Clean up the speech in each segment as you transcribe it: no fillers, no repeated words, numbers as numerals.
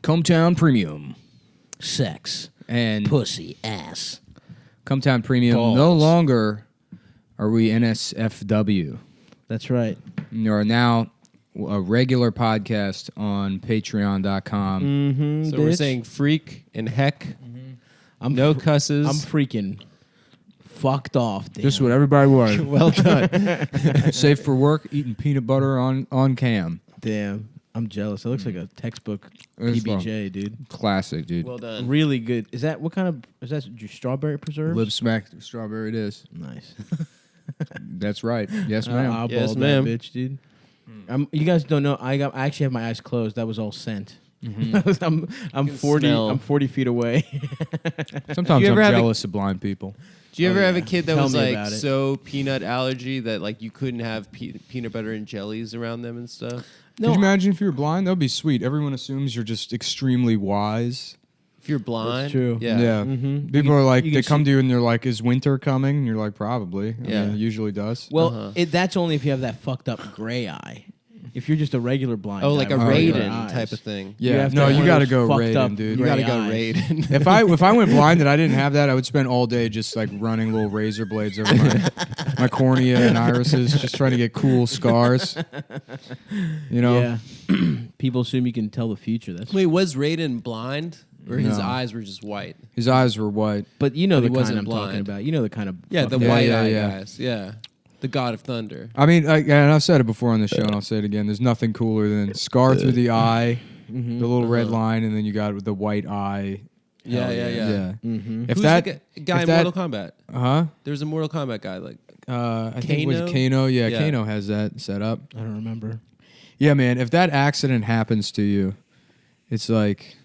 Cumtown Premium. Sex. And Pussy. Ass. Cumtown Premium. Balls. No longer are we NSFW. That's right. You are now a regular podcast on patreon.com. Mm-hmm. So we're saying freak and heck. I'm No cusses. I'm freaking fucked off, Dan. Just what everybody wanted. well done. Safe for work, eating peanut butter on cam. Damn. I'm jealous. It looks like a textbook It's PBJ, dude. Classic, dude. Well done. Really good. Is that strawberry preserves? Lip smack strawberry it is. Nice. That's right. Yes, ma'am. I'll Yes, ball ma'am. that bitch, dude. You guys don't know. I actually have my eyes closed. That was all scent. I'm can 40. smell. I'm 40 feet away. Sometimes You I'm ever have a- jealous of blind people. Do you ever Oh, have a yeah. kid that Tell was me like about it. so peanut allergy that like you couldn't have peanut butter and jellies around them and stuff? Could you imagine if you were blind? That would be sweet. Everyone assumes you're just extremely wise. If you're blind, true. Yeah. Mhm. People are like, you they can come to you and they're like, is winter coming? And you're like, probably. I Yeah. mean, it usually does. Well, that's only if you have that fucked up gray eye. If you're just a regular blind Oh, guy like a with regular Raiden eyes. type of thing. Yeah, have to no, have you one got to of go those fucked up Raiden, dude. You gotta Gray go eyes. Raiden. if I went blind and I didn't have that, I would spend all day just like running little razor blades over my cornea and irises, just trying to get cool scars. You know? Yeah. People assume you can tell the future. That's Wait, was Raiden blind or his No. eyes were just white? His eyes were white. But you know But the he kind wasn't I'm talking blind. about. You know the kind of Yeah, the Yeah, white yeah, eye yeah. guys. Yeah, the God of Thunder. I mean, and I've said it before on the show, and I'll say it again. There's nothing cooler than scar through the eye, the little red line, and then you got the white eye. Yeah, Hell yeah, yeah. Mm-hmm. If Who's that, the guy if in that- Mortal Kombat? huh? There's a Mortal Kombat guy. Like, I think it was Kano? Kano. Yeah, Yeah. Kano has that set up. I don't remember. Yeah, man. If that accident happens to you, it's like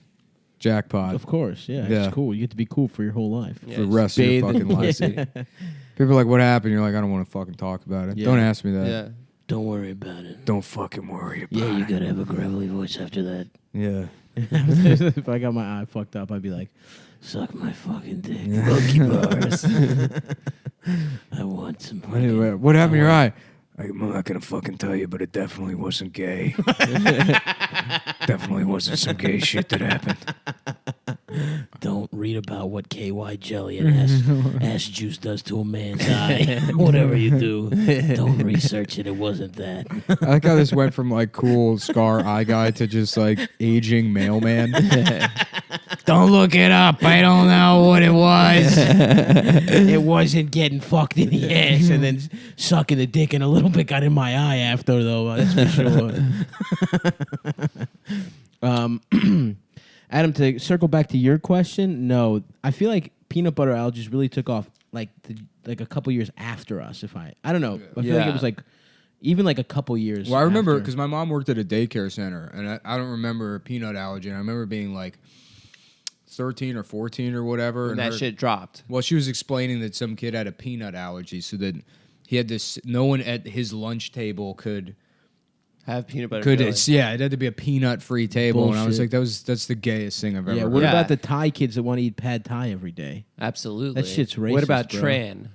jackpot Of course, yeah. Yeah. It's cool. You get to be cool for your whole life. Yeah, for the just rest of your bathe in fucking life. pussy. People are like, "What happened?" You're like, "I don't want to fucking talk about it. Yeah. Don't ask me that. Yeah. Don't worry about it. Don't fucking worry about Yeah, you it." gotta have a gravelly voice after that. Yeah. If I got my eye fucked up, I'd be like, suck my fucking dick. Monkey bars. I want some. Anyway, what happened to your eye? I'm not gonna fucking tell you, but it definitely wasn't gay. Definitely wasn't some gay shit that happened. Don't read about what KY jelly and ass juice does to a man's eye. Whatever you do, don't research it. It wasn't that. I like how this went from like cool scar eye guy to just like aging mailman. Don't look it up. I don't know what it was. It wasn't getting fucked in the ass and then sucking the dick, and a little bit got in my eye after, though. That's for sure. Adam, to circle back to your question, no, I feel like peanut butter allergies really took off like a couple years after us. I don't know. I feel like it was like even like a couple years. Well, I remember after. because my mom worked at a daycare center, and I don't remember a peanut allergy. And I remember being like 13 or 14 or whatever. And that her- shit dropped. Well, she was explaining that some kid had a peanut allergy, so that he had this. No one at his lunch table could. Have peanut butter. jelly. Yeah, it had to be a peanut-free table, and I was Bullshit. like, that's the gayest thing I've ever Yeah, heard. what Yeah. about the Thai kids that want to eat pad Thai every day? Absolutely. That shit's What racist, about bro. Tran?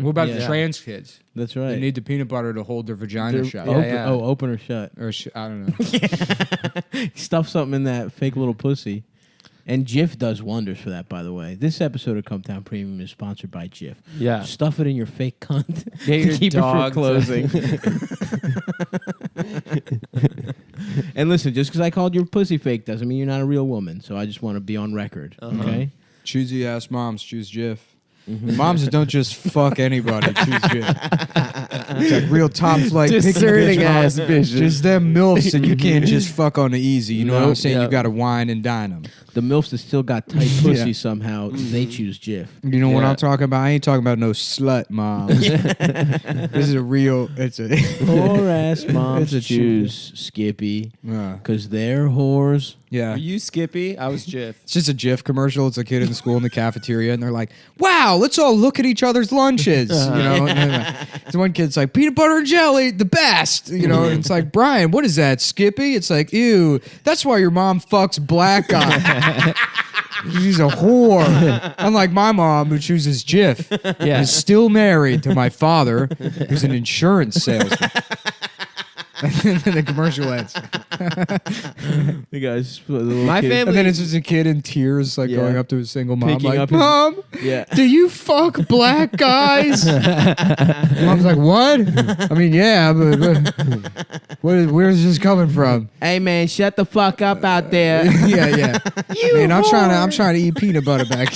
What about the Yeah. trans kids? That's They right. need the peanut butter to hold their vagina shut. Yeah, Open, yeah. Oh, open or shut. Or I don't know. Stuff something in that fake little pussy. And Jif does wonders for that, by the way. This episode of Cumtown Premium is sponsored by Jif. Yeah. Stuff it in your fake cunt. Get to your keep dog it from closing. And listen, just because I called your pussy fake doesn't mean you're not a real woman. So I just want to be on record. Okay? Choosy ass moms choose Jif. Moms that don't just fuck anybody choose Jif. It's like real top flight Discerning picking ass bitch bitches. Just them milfs that you can't just fuck on the easy. You know what I'm Nope. saying? You Yep. got to wine and dine them. The MILFs that still got tight pussy Yeah. somehow, they choose Jif. You know what Yeah. I'm talking about? I ain't talking about no slut moms. This is a real. It's a. Poor ass moms It's a choose Skippy Yeah. because they're whores. Yeah. Were you Skippy? I was Jif. It's just a Jif commercial. It's a kid in the school in the cafeteria, and they're like, "Wow, let's all look at each other's lunches." You know, so one kid's like, "Peanut butter and jelly, the best." You know, and it's like, "Brian, what is that, Skippy?" It's like, "Ew, that's why your mom fucks black guys." She's a whore. Unlike my mom, who chooses Jif, Yeah. is still married to my father, who's an insurance salesman. and then the commercial ends. The guys, the little My kid. family- And then it's just a kid in tears, like Yeah. going up to a single mom, Picking like, up his- "Mom, Yeah. do you fuck black guys?" Mom's like, "What?" I mean, yeah, but where's this coming from? Hey man, shut the fuck up out there. Yeah. Man, I'm trying to eat peanut butter back.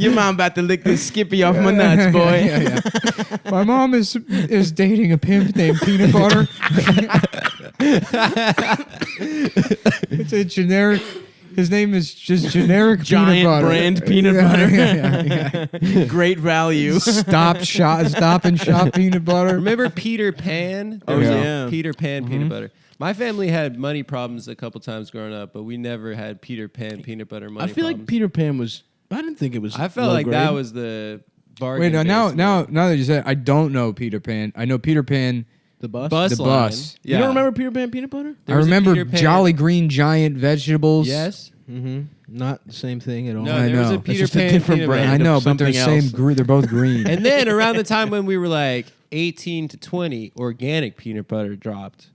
Your mom about to lick this Skippy off my nuts, boy. Yeah. My mom is dating a pimp named Peanut Butter. It's a generic. His name is just generic Giant peanut butter. brand peanut Yeah, butter. yeah. Great value. Stop and shop peanut butter. Remember Peter Pan? There Oh, was a yeah. Peter Pan peanut butter. My family had money problems a couple times growing up, but we never had Peter Pan peanut butter I money feel problems. like Peter Pan was. I didn't think it was. I felt low like grade. that was the bargain. Wait, now basement. that you said, it, I don't know Peter Pan. I know Peter Pan. the bus. Bus the line. bus. Yeah. You don't remember Peter Pan peanut butter? There I was a remember Peter Pan- Jolly Green Giant vegetables. Yes. Mm-hmm. Not the same thing at all. No, I there was know. a It's Peter just a Pan different peanut brand. butter. I know, of but they're something same. else. They're both green. And then around the time when we were like 18 to 20, organic peanut butter dropped.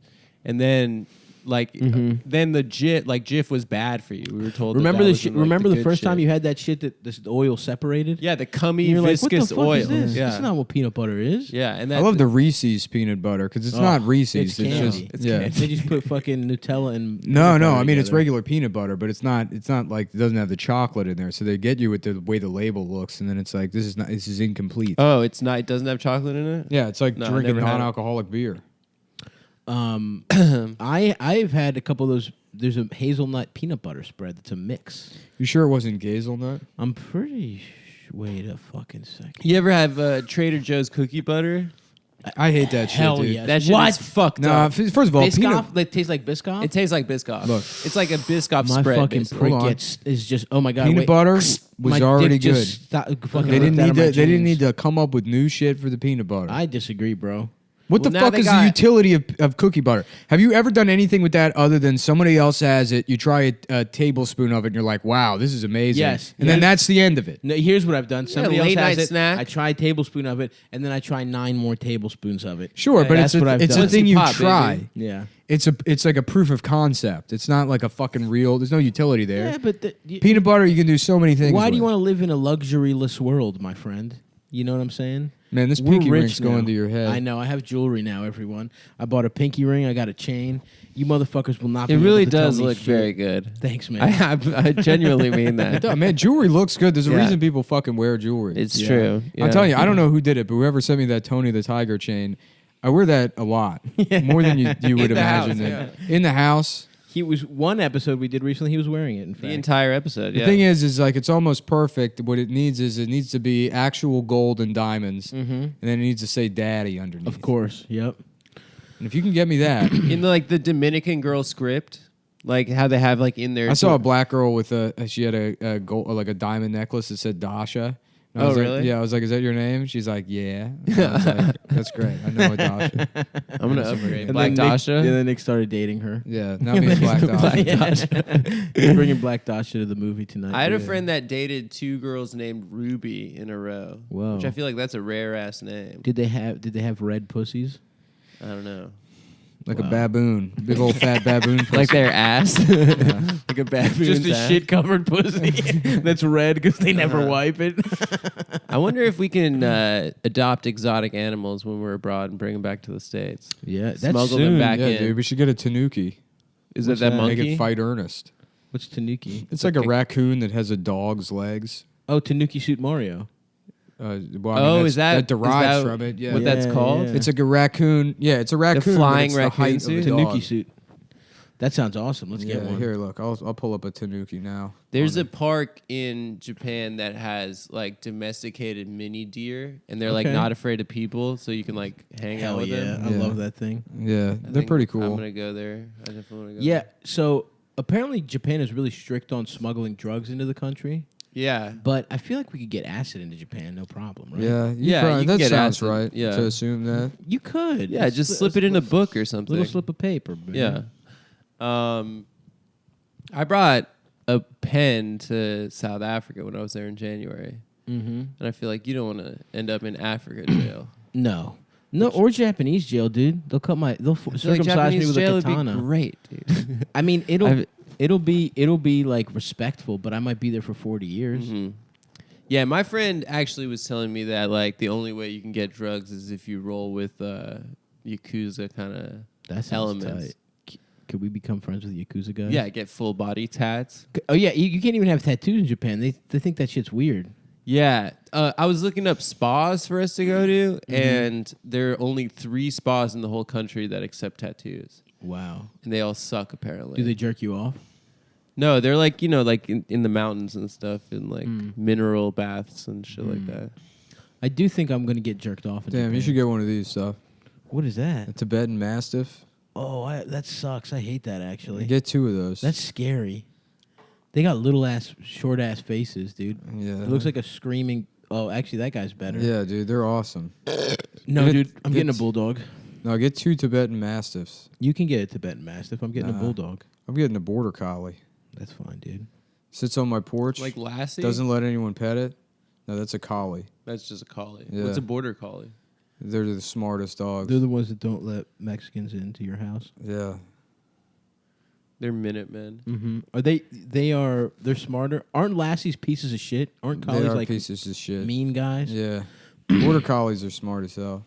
And then then the Jif was bad for you. We were told. Remember that the was shit? in, like, Remember the good first time shit. you had that shit that the oil separated? Yeah, the cummy And you're like, what the viscous fuck oil. is this? Yeah. That's not what peanut butter is. Yeah, and I that, love the Reese's peanut butter because it's Oh, not Reese's. it's candy. just It's yeah. They just put fucking Nutella and No, peanut butter I mean it's together. regular peanut butter, but it's not like it doesn't have the chocolate in there. So they get you with the way the label looks, and then it's like this is incomplete. Oh, it's not. It doesn't have chocolate in it. Yeah, it's like No, I drinking never had it. non-alcoholic beer. I've had a couple of those. There's a hazelnut peanut butter spread that's a mix. You sure it wasn't hazelnut? I'm pretty. Wait a fucking second. You ever have Trader Joe's cookie butter? I hate that Hell shit, dude. yes. That shit What? is fucked No, up. first of all, Biscoff? peanut. They taste like Biscoff. It tastes like Biscoff. Look. It's like a Biscoff my spread. fucking basically. prick Hold on. is just. Oh my god. Peanut wait. butter was My already dick good. just fucking They didn't ripped out need of my to. They didn't jeans. need to come up with new shit for the peanut butter. I disagree, bro. What Well, the now fuck they is the got- utility of cookie butter? Have you ever done anything with that other than somebody else has it? You try a tablespoon of it, and you're like, "Wow, this is amazing." Yes. and then Yes. that's the end of it. No, here's what I've done. Somebody else late has night it. snack. I try a tablespoon of it, and then I try 9 more tablespoons of it. Sure, but That's it's what I've a done. thing you Pop, try. baby. Yeah. It's like a proof of concept. It's not like a fucking real. There's no utility there. Yeah, but Peanut butter, you can do so many things. why do you with. want to live in a luxuryless world, my friend? You know what I'm saying? Man, this We're pinky rich ring's going now. to your head. I know. I have jewelry now, everyone. I bought a pinky ring. I got a chain. You motherfuckers will not. It be really able to tell does me look shit. very good. Thanks, man. I genuinely mean that. Duh, man, jewelry looks good. There's a Yeah. reason people fucking wear jewelry. It's Yeah. true. I'm telling you, I don't know who did it, but whoever sent me that Tony the Tiger chain, I wear that a lot, more than you would the imagine. house, In the house. He was one episode we did recently. He was wearing it. In The fact, entire episode. The Yeah. thing is like it's almost perfect. What it needs to be actual gold and diamonds, and then it needs to say "Daddy" underneath. of course. Yep. And if you can get me that, in the Dominican girl script, like how they have like in there. I saw a black girl with she had a gold like a diamond necklace that said Dasha. And I Oh, was like- really? yeah, I was like, "Is that your name?" She's like, "Yeah." And I was like, "That's great. I know a Dasha." I'm gonna upgrade And Black then Nick, Dasha. and then Nick started dating her. Yeah, now me and Black Dasha. He's bringing Black Dasha to the movie tonight. I had a Yeah. friend that dated 2 girls named Ruby in a row. Whoa. Which I feel like that's a rare ass name. Did they have red pussies? I don't know. Like Wow. a baboon, big old fat baboon. Like pussy. their ass. Like a baboon's Just a ass. shit covered pussy that's red because they never wipe it. I wonder if we can adopt exotic animals when we're abroad and bring them back to the States. Yeah, that's Smuggle them soon. back Yeah, in. dude, we should get a tanuki. Is What's that that? monkey? Make it fight Ernest. What's Tanuki? It's like a raccoon that has a dog's legs. Oh, Tanuki Suit Mario. Well, I mean, Oh, that's- is that- derives is that from it? Yeah, what that's called? It's like a raccoon. Yeah, it's a raccoon. but flying it's the raccoon height of a suit? dog. Tanuki Suit. That sounds awesome. Let's Yeah, get one. here, look, I'll pull up a tanuki now. There's a park in Japan that has like domesticated mini deer, and they're like Okay. not afraid of people, so you can like hang out Hell with yeah, them. I Yeah. love that thing. Yeah, I they're think pretty I'm cool. gonna go there. I definitely want to go. Yeah. there. So apparently Japan is really strict on smuggling drugs into the country, Yeah. but I feel like we could get acid into Japan, no problem, right? Yeah, Yeah, probably- you can that get sounds acid, right. yeah. To assume that. You could. Yeah, It's just li- slip it in a book or a something. little slip of paper. man. Yeah. I brought a pen to South Africa when I was there in January, Mm-hmm. and I feel like you don't want to end up in Africa jail. No. No, or Japanese jail, dude. They'll cut my. They'll I feel like circumcise me Japanese with a jail would katana. be great, dude. I mean, it'll be like respectful, but I might be there for 40 years. Mm-hmm. Yeah, my friend actually was telling me that like the only way you can get drugs is if you roll with Yakuza kind of That sounds elements. tight. Could we become friends with Yakuza guys? Yeah, get full body tats. Oh yeah, you can't even have tattoos in Japan. They think that shit's weird. Yeah, I was looking up spas for us to go to, and there are only 3 spas in the whole country that accept tattoos, Wow. and they all suck apparently. Do they jerk you off? No, they're like like in the mountains and stuff, in like mineral baths and shit like that. I do think I'm gonna get jerked off. In Damn, Japan. you should get one of these stuff. What is that? A Tibetan Mastiff. Oh, that sucks. I hate that actually. Get 2 of those. That's scary. They got little ass, short ass faces, dude. yeah. It looks like a screaming. Oh, actually, that guy's better. Yeah, dude, they're awesome. No, Get- dude, I'm getting a get- bulldog. No, get 2 Tibetan Mastiffs. You can get a Tibetan Mastiff. I'm getting a Nah. bulldog. I'm getting a border collie. That's fine, dude. Sits on my porch. Like Lassie? Doesn't let anyone pet it. No, that's a collie. That's just a collie. Yeah. What's a border collie? They're the smartest dogs. They're the ones that don't let Mexicans into your house. Yeah. They're Minutemen. Mm-hmm. Are they're smarter? Aren't Lassies pieces of shit? Aren't They collies are like pieces of shit. mean guys? Yeah. Border collies are smart as hell.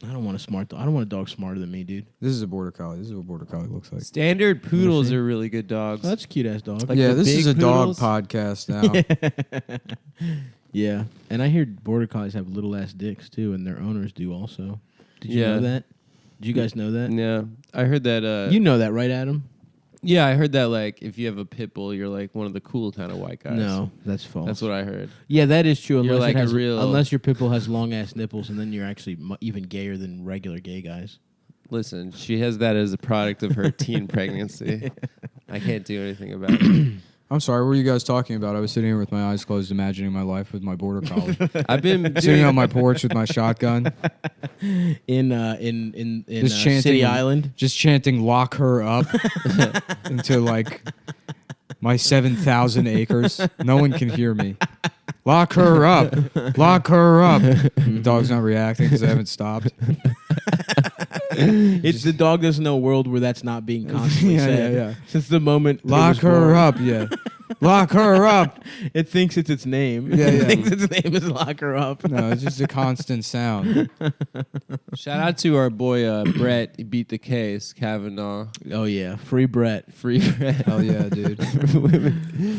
I don't want a smart. I don't want a dog smarter than me, dude. This is a border collie. This is what a border collie looks like. Standard poodles see? are really good dogs. Oh, that's a cute ass dog. Like yeah, the this big is a poodles? dog podcast now. Yeah, and I hear border collies have little ass dicks too, and their owners do also. Did you Yeah. know that? Did you guys know that? Yeah, I heard that. You know that, right, Adam? Yeah, I heard that. Like, if you have a pit bull, you're like one of the cool kind of white guys. No, that's false. that's what I heard. Yeah, that is true. You're Unless like it a has, real- unless your pit bull has long ass nipples, and then you're actually even gayer than regular gay guys. Listen, she has that as a product of her teen pregnancy. I can't do anything about it. I'm sorry, what were you guys talking about? I was sitting here with my eyes closed, imagining my life with my border collie. I've been Sitting doing on my porch with my shotgun, In Just chanting- City Island. just chanting "Lock her up" into like my 7,000 acres. No one can hear me. Lock her up. Lock her up. The dog's not reacting because I haven't stopped. It's the dog doesn't know a world where that's not being constantly Yeah, said. yeah, yeah. Since the moment it Lock was her born. up, yeah. Lock her up. It thinks it's its name. Yeah, It yeah. thinks its name is Lock Her Up. No, it's just a constant sound. shout out to our boy Brett. He beat the case. Kavanaugh, Oh yeah, free Brett. free Brett. Hell yeah, dude.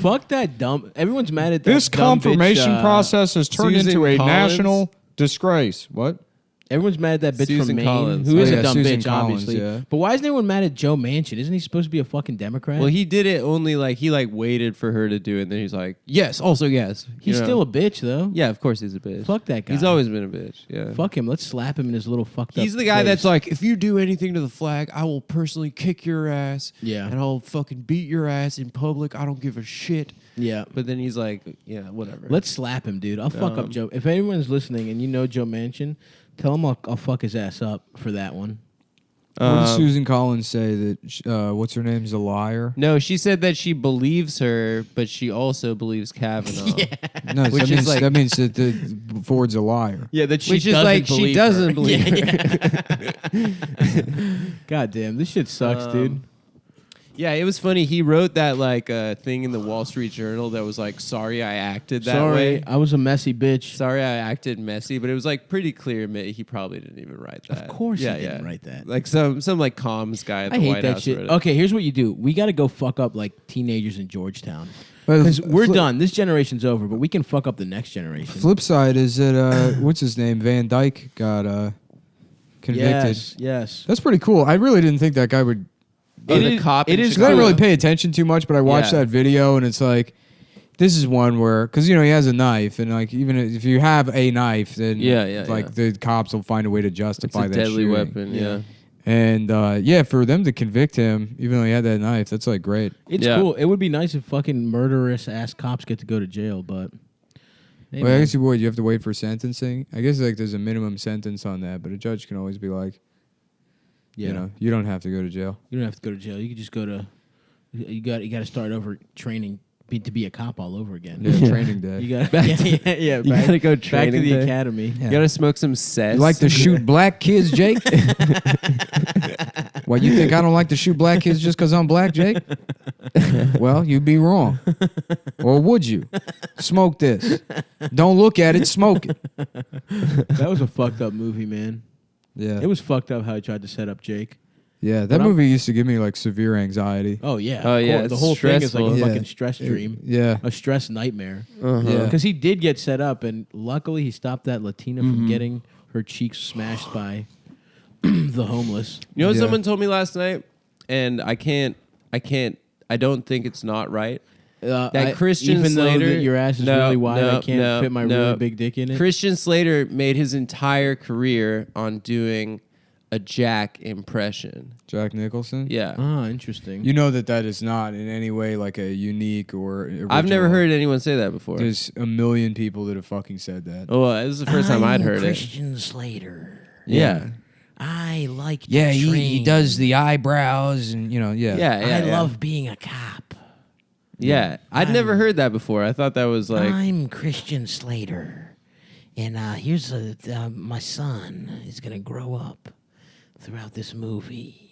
Fuck that dumb. Everyone's mad at that. This dumb confirmation bitch, process has turned Susan into a Collins? national disgrace. What? Everyone's mad at that bitch Susan from Maine, Collins. who Oh, is yeah, a dumb Susan bitch, Collins, obviously. yeah. But why isn't everyone mad at Joe Manchin? Isn't he supposed to be a fucking Democrat? Well, he did it only like he like waited for her to do it, and then he's like, yes, also yes. He's You know? still a bitch though. Yeah, of course he's a bitch. Fuck that guy. He's always been a bitch. Yeah. Fuck him. Let's slap him in his little fucked up. He's the guy face. that's like, if you do anything to the flag, I will personally kick your ass. Yeah. And I'll fucking beat your ass in public. I don't give a shit. Yeah. But then he's like, yeah, whatever. Let's slap him, dude. I'll fuck up Joe. If anyone's listening and you know Joe Manchin, tell him I'll fuck his ass up for that one. What did Susan Collins say that, what's her name's a liar? No, she said that she believes her, but she also believes Kavanaugh. No, Which that is means, like- that means that the Ford's a liar. Yeah, that she Which is doesn't like, she believe doesn't her. believe her. God damn, this shit sucks, dude. Yeah, it was funny. He wrote that like thing in the Wall Street Journal that was like, sorry I acted that Sorry, way. I was a messy bitch. Sorry I acted messy, but it was like pretty clear he probably didn't even write that. Of course he didn't write that. Like some like comms guy at the I hate White that House shit. wrote it. Okay, here's what you do. We got to go fuck up like teenagers in Georgetown. But Because we're flip- done. This generation's over, but we can fuck up the next generation. Flip side is that, what's his name? Van Dyke got convicted. Yes. That's pretty cool. I really didn't think that guy would. Oh, the cop in Because I Chicago. didn't really pay attention too much, but I watched Yeah. that video and it's like, this is one where, because he has a knife, and like even if you have a knife, then Yeah. the cops will find a way to It's justify a that deadly shooting. weapon, yeah. And for them to convict him, even though he had that knife, that's like great. It's Yeah. cool. It would be nice if fucking murderous ass cops get to go to jail, but hey, Well, I man. guess you have to wait for sentencing. I guess like there's a minimum sentence on that, but a judge can always be like, you don't have to go to jail. You don't have to go to jail. You can just go to. You got to start over training to be a cop all over again. Yeah, training day. You got yeah. You gotta go back to training the day. academy. You gotta smoke some cess. You like to shoot black kids, Jake? Well, you think I don't like to shoot black kids just because I'm black, Jake? Well, you'd be wrong. Or would you? Smoke this. Don't look at it, smoke it. That was a fucked up movie, man. Yeah. It was fucked up how he tried to set up Jake. Yeah, that But I'm- movie used to give me like severe anxiety. Oh yeah. Oh, of yeah, course. The it's whole thing is like a stressful. fucking stress dream. Yeah. A stress nightmare. Uh-huh. Yeah. Because he did get set up, and luckily he stopped that Latina from getting her cheeks smashed by the homeless. You know what Yeah. someone told me last night, and I don't think it's not right. That Christian even Slater, though that your ass is No, really wide, no, I can't no, fit my no. really big dick in it. Christian Slater made his entire career on doing a Jack impression. Jack Nicholson? Yeah. Ah, interesting. You know that is not in any way like a unique or original. I've never heard anyone say that before. There's a million people that have fucking said that. Oh, well, this is the first time I'd heard it. Christian Slater. Yeah. I like to Yeah, he train. does the eyebrows and, yeah. Yeah, yeah. I love being a cop. Yeah. I'd never heard that before. I thought that was like. I'm Christian Slater. And here's my son is going to grow up throughout this movie.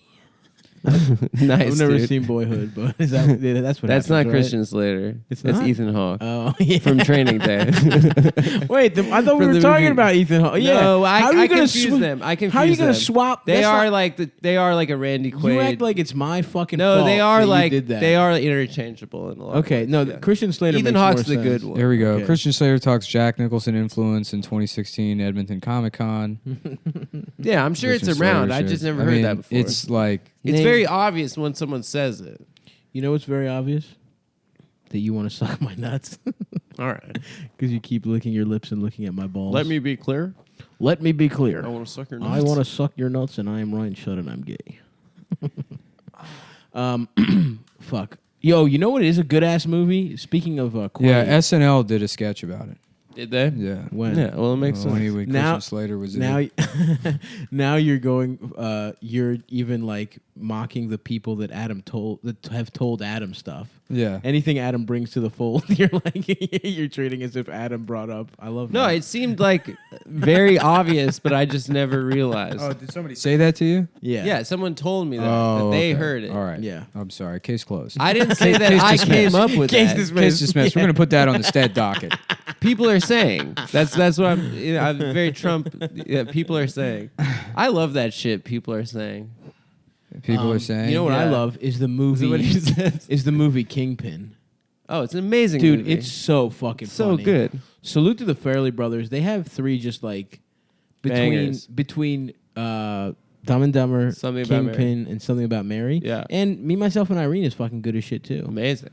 Nice. I've never dude. seen Boyhood, but is that, that's what That's happens, not right? Christian Slater. It's That's not? Ethan Hawke Oh, yeah. from Training Day. Wait, I thought we From were the talking movie. about Ethan Hawke. Yeah. No, How are I you gonna confuse sw- them. I confuse How are you them. gonna swap? They That's are not- like they are like a Randy Quaid. You act like it's my fucking no, fault they are that you like did that. they are interchangeable in a lot. Okay, of no, ways, yeah. Christian Slater Ethan makes Hawke's more the sense. good one. There we go. Okay. Christian Slater talks Jack Nicholson influence in 2016 Edmonton Comic Con. Yeah, I'm sure it's around. I just never heard that before. It's like It's Name- very obvious when someone says it. You know what's very obvious? That you want to suck my nuts. All right. Because you keep licking your lips and looking at my balls. Let me be clear. Let me be clear. I want to suck your nuts. I want to suck your nuts, and I am Ryan Shutt, and I'm gay. Fuck. Yo, you know what is a good ass movie? Speaking of Quaid. yeah. SNL did a sketch about it. Did they? Yeah. When? Yeah. Well, it makes When sense. Christian Now- Slater was in Now, it. now you're going. You're even like mocking the people that have told Adam stuff. Yeah. Anything Adam brings to the fold, you're like you're treating as if Adam brought up. I love No, that. it seemed like very obvious, but I just never realized. Oh, did somebody say that to you? yeah, Someone told me that, Oh, that they okay. heard it. All right. Yeah. I'm sorry. Case closed. I didn't say that Case I dismissed. came up with Case that. dismissed. Case dismissed. We're gonna put that on the stat docket. People are saying that's what I'm very Trump. Yeah, people are saying. I love that shit. People are saying. People are saying. You know what I Yeah. love is the Is movie. that what he says? Is the movie Kingpin? Oh, it's an amazing, Dude, movie. it's so fucking so funny. good. Salute to the Farrelly brothers. They have three just like Bangers. between Dumb and Dumber, Something About Kingpin, and Something About Mary. Yeah. And Me, Myself, and Irene is fucking good as shit too. Amazing.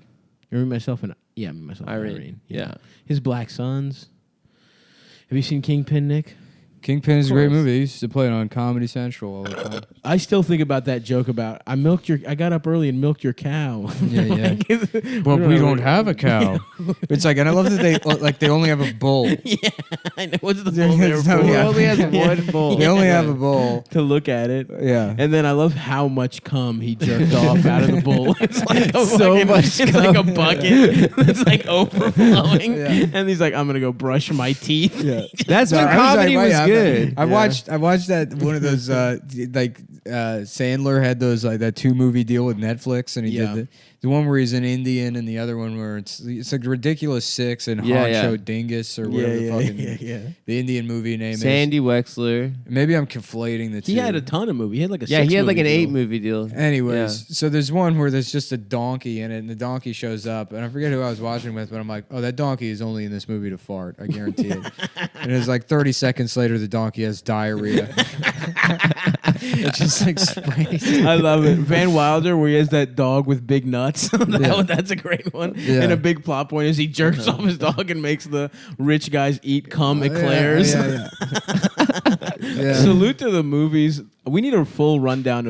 Or Me, Myself, and Me, Myself, and Irene. Irene. Yeah. His Black Sons. Have you seen Kingpin, Nick? Kingpin is a great course. movie. He used to play it on Comedy Central all the time. I still think about that joke about I got up early and milked your cow. Yeah, But we don't have a cow. It's like, and I love that they only have a bowl. Yeah, I know. What's the There's bowl there no- for? yeah. only has one bowl. They only have a bowl. To look at it. Yeah. And then I love how much cum he jerked off out of the bowl. It's like a So fucking, much it's like a bucket. It's like overflowing. Yeah. And he's like, I'm gonna go brush my teeth. Yeah. That's when I was comedy like, was wait, good. I watched that one of those Sandler had those like that 2-movie deal with Netflix, and he Yeah. did the one where he's an Indian and the other one where it's like Ridiculous Six and Yeah, Honcho yeah. Dingus or whatever the fucking yeah. the Indian movie name Sandy Wexler. is. Maybe I'm conflating the two. He had a ton of movies. He had like a Yeah, 6 he had like an movie 8 deal. movie deal. Anyways, so there's one where there's just a donkey in it, and the donkey shows up, and I forget who I was watching with, but I'm like, oh, that donkey is only in this movie to fart. I guarantee it. And it's like 30 seconds later, the donkey has diarrhea. It just like sprays. I love it. Van Wilder, where he has that dog with big nuts. That's a great one. Yeah. And a big plot point is he jerks off his dog and makes the rich guys eat cum eclairs. Yeah. Yeah. Salute to the movies. We need a full rundown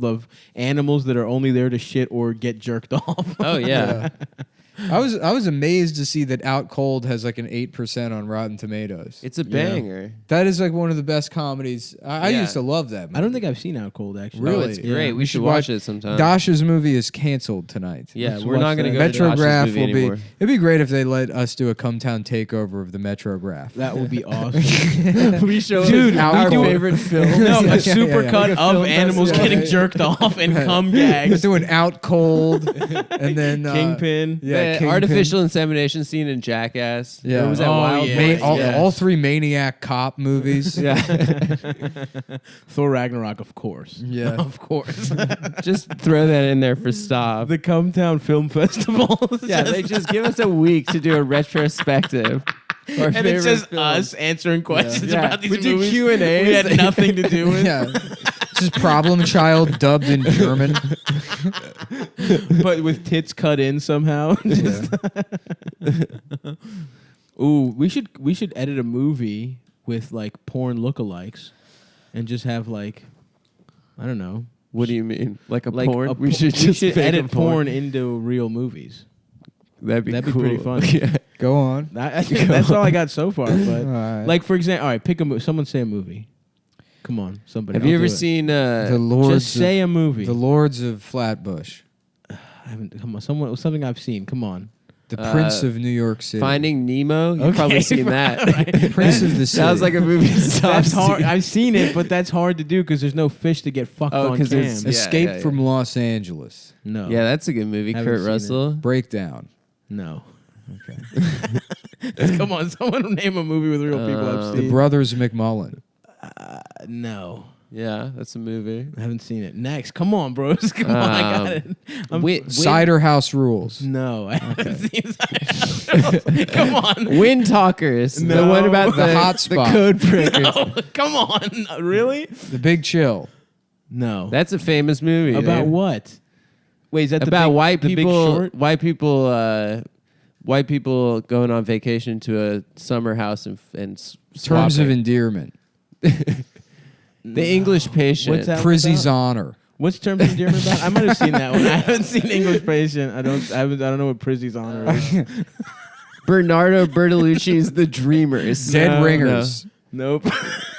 of animals that are only there to shit or get jerked off. Oh yeah. I was amazed to see that Out Cold has like an 8% on Rotten Tomatoes. It's a banger. That is like one of the best comedies. I Yeah. used to love that movie. I don't think I've seen Out Cold actually. Really? Oh, it's great. Yeah. We should watch it sometime. Dasha's movie is canceled tonight. Yeah, Let's we're watch not going to that. go to Dasha's Metrograph movie will be. anymore. It'd be great if they let us do a Cumtown takeover of the Metrograph. That would be awesome. We show Dude, our we do- favorite film. No, Yeah, a yeah, supercut yeah. of animals getting jerked off and cum We're gags. doing Out Cold, and then Kingpin. Yeah, The Kingpin. artificial insemination scene in Jackass. Yeah. Or was that Oh, Wild yeah. Boys? All three Maniac cop movies. Yeah. Thor Ragnarok, of course. Yeah. Of course. Just throw that in there for stop. The Cumtown Film Festival. Yeah, they just give us a week to do a retrospective. Our And it's favorite just films. us answering questions Yeah. about these We do movies Q&As. we had nothing to do with. Yeah. Just Problem Child dubbed in German. But with tits cut in somehow. Just- Ooh, we should edit a movie with like porn lookalikes, and just have like, I don't know, What do you mean? Like a like porn? a we should just make edit a porn into real movies. That'd be That'd cool. be pretty funny. Yeah. Go on. I think that's all I got so far. But Alright. like for example, all right, pick a movie. Someone say a movie. Come on, somebody. Have you I'll ever do it. seen The Lords Just say a movie. The Lords of Flatbush. I haven't. Come on, something I've seen. Come on. The Prince of New York City. Finding Nemo? You've Okay. probably seen that. Prince of the City. Sounds like a movie. That's hard. I've seen it, but that's hard to do because there's no fish to get fucked Oh, on 'cause cam. it's- Escape yeah. from Los Angeles. No. Yeah, that's a good movie. Haven't Kurt seen Russell. Breakdown. No. Okay. Come on, someone name a movie with real people I've The seen. Brothers McMullen. No. Yeah, that's a movie. I haven't seen it. Next. Come on, bros. Come on, I got it. Cider House Rules. No, I haven't seen that. Come on. Wind Talkers. The No. one about The the Hotspot. code breakers. No, come on. Really? The Big Chill. No. That's a famous movie. About dude. what? Wait, is that About white the Big people. Short? White people going on vacation to a summer house and Terms of swapping. Endearment. The English Patient. What's that? Prizzy's Honor. What's Terms of Endearment about? I might have seen that one. I haven't seen English Patient. I don't know what Prizzy's Honor is. Bernardo Bertolucci's The Dreamers. Dead No, Ringers. Nope. no.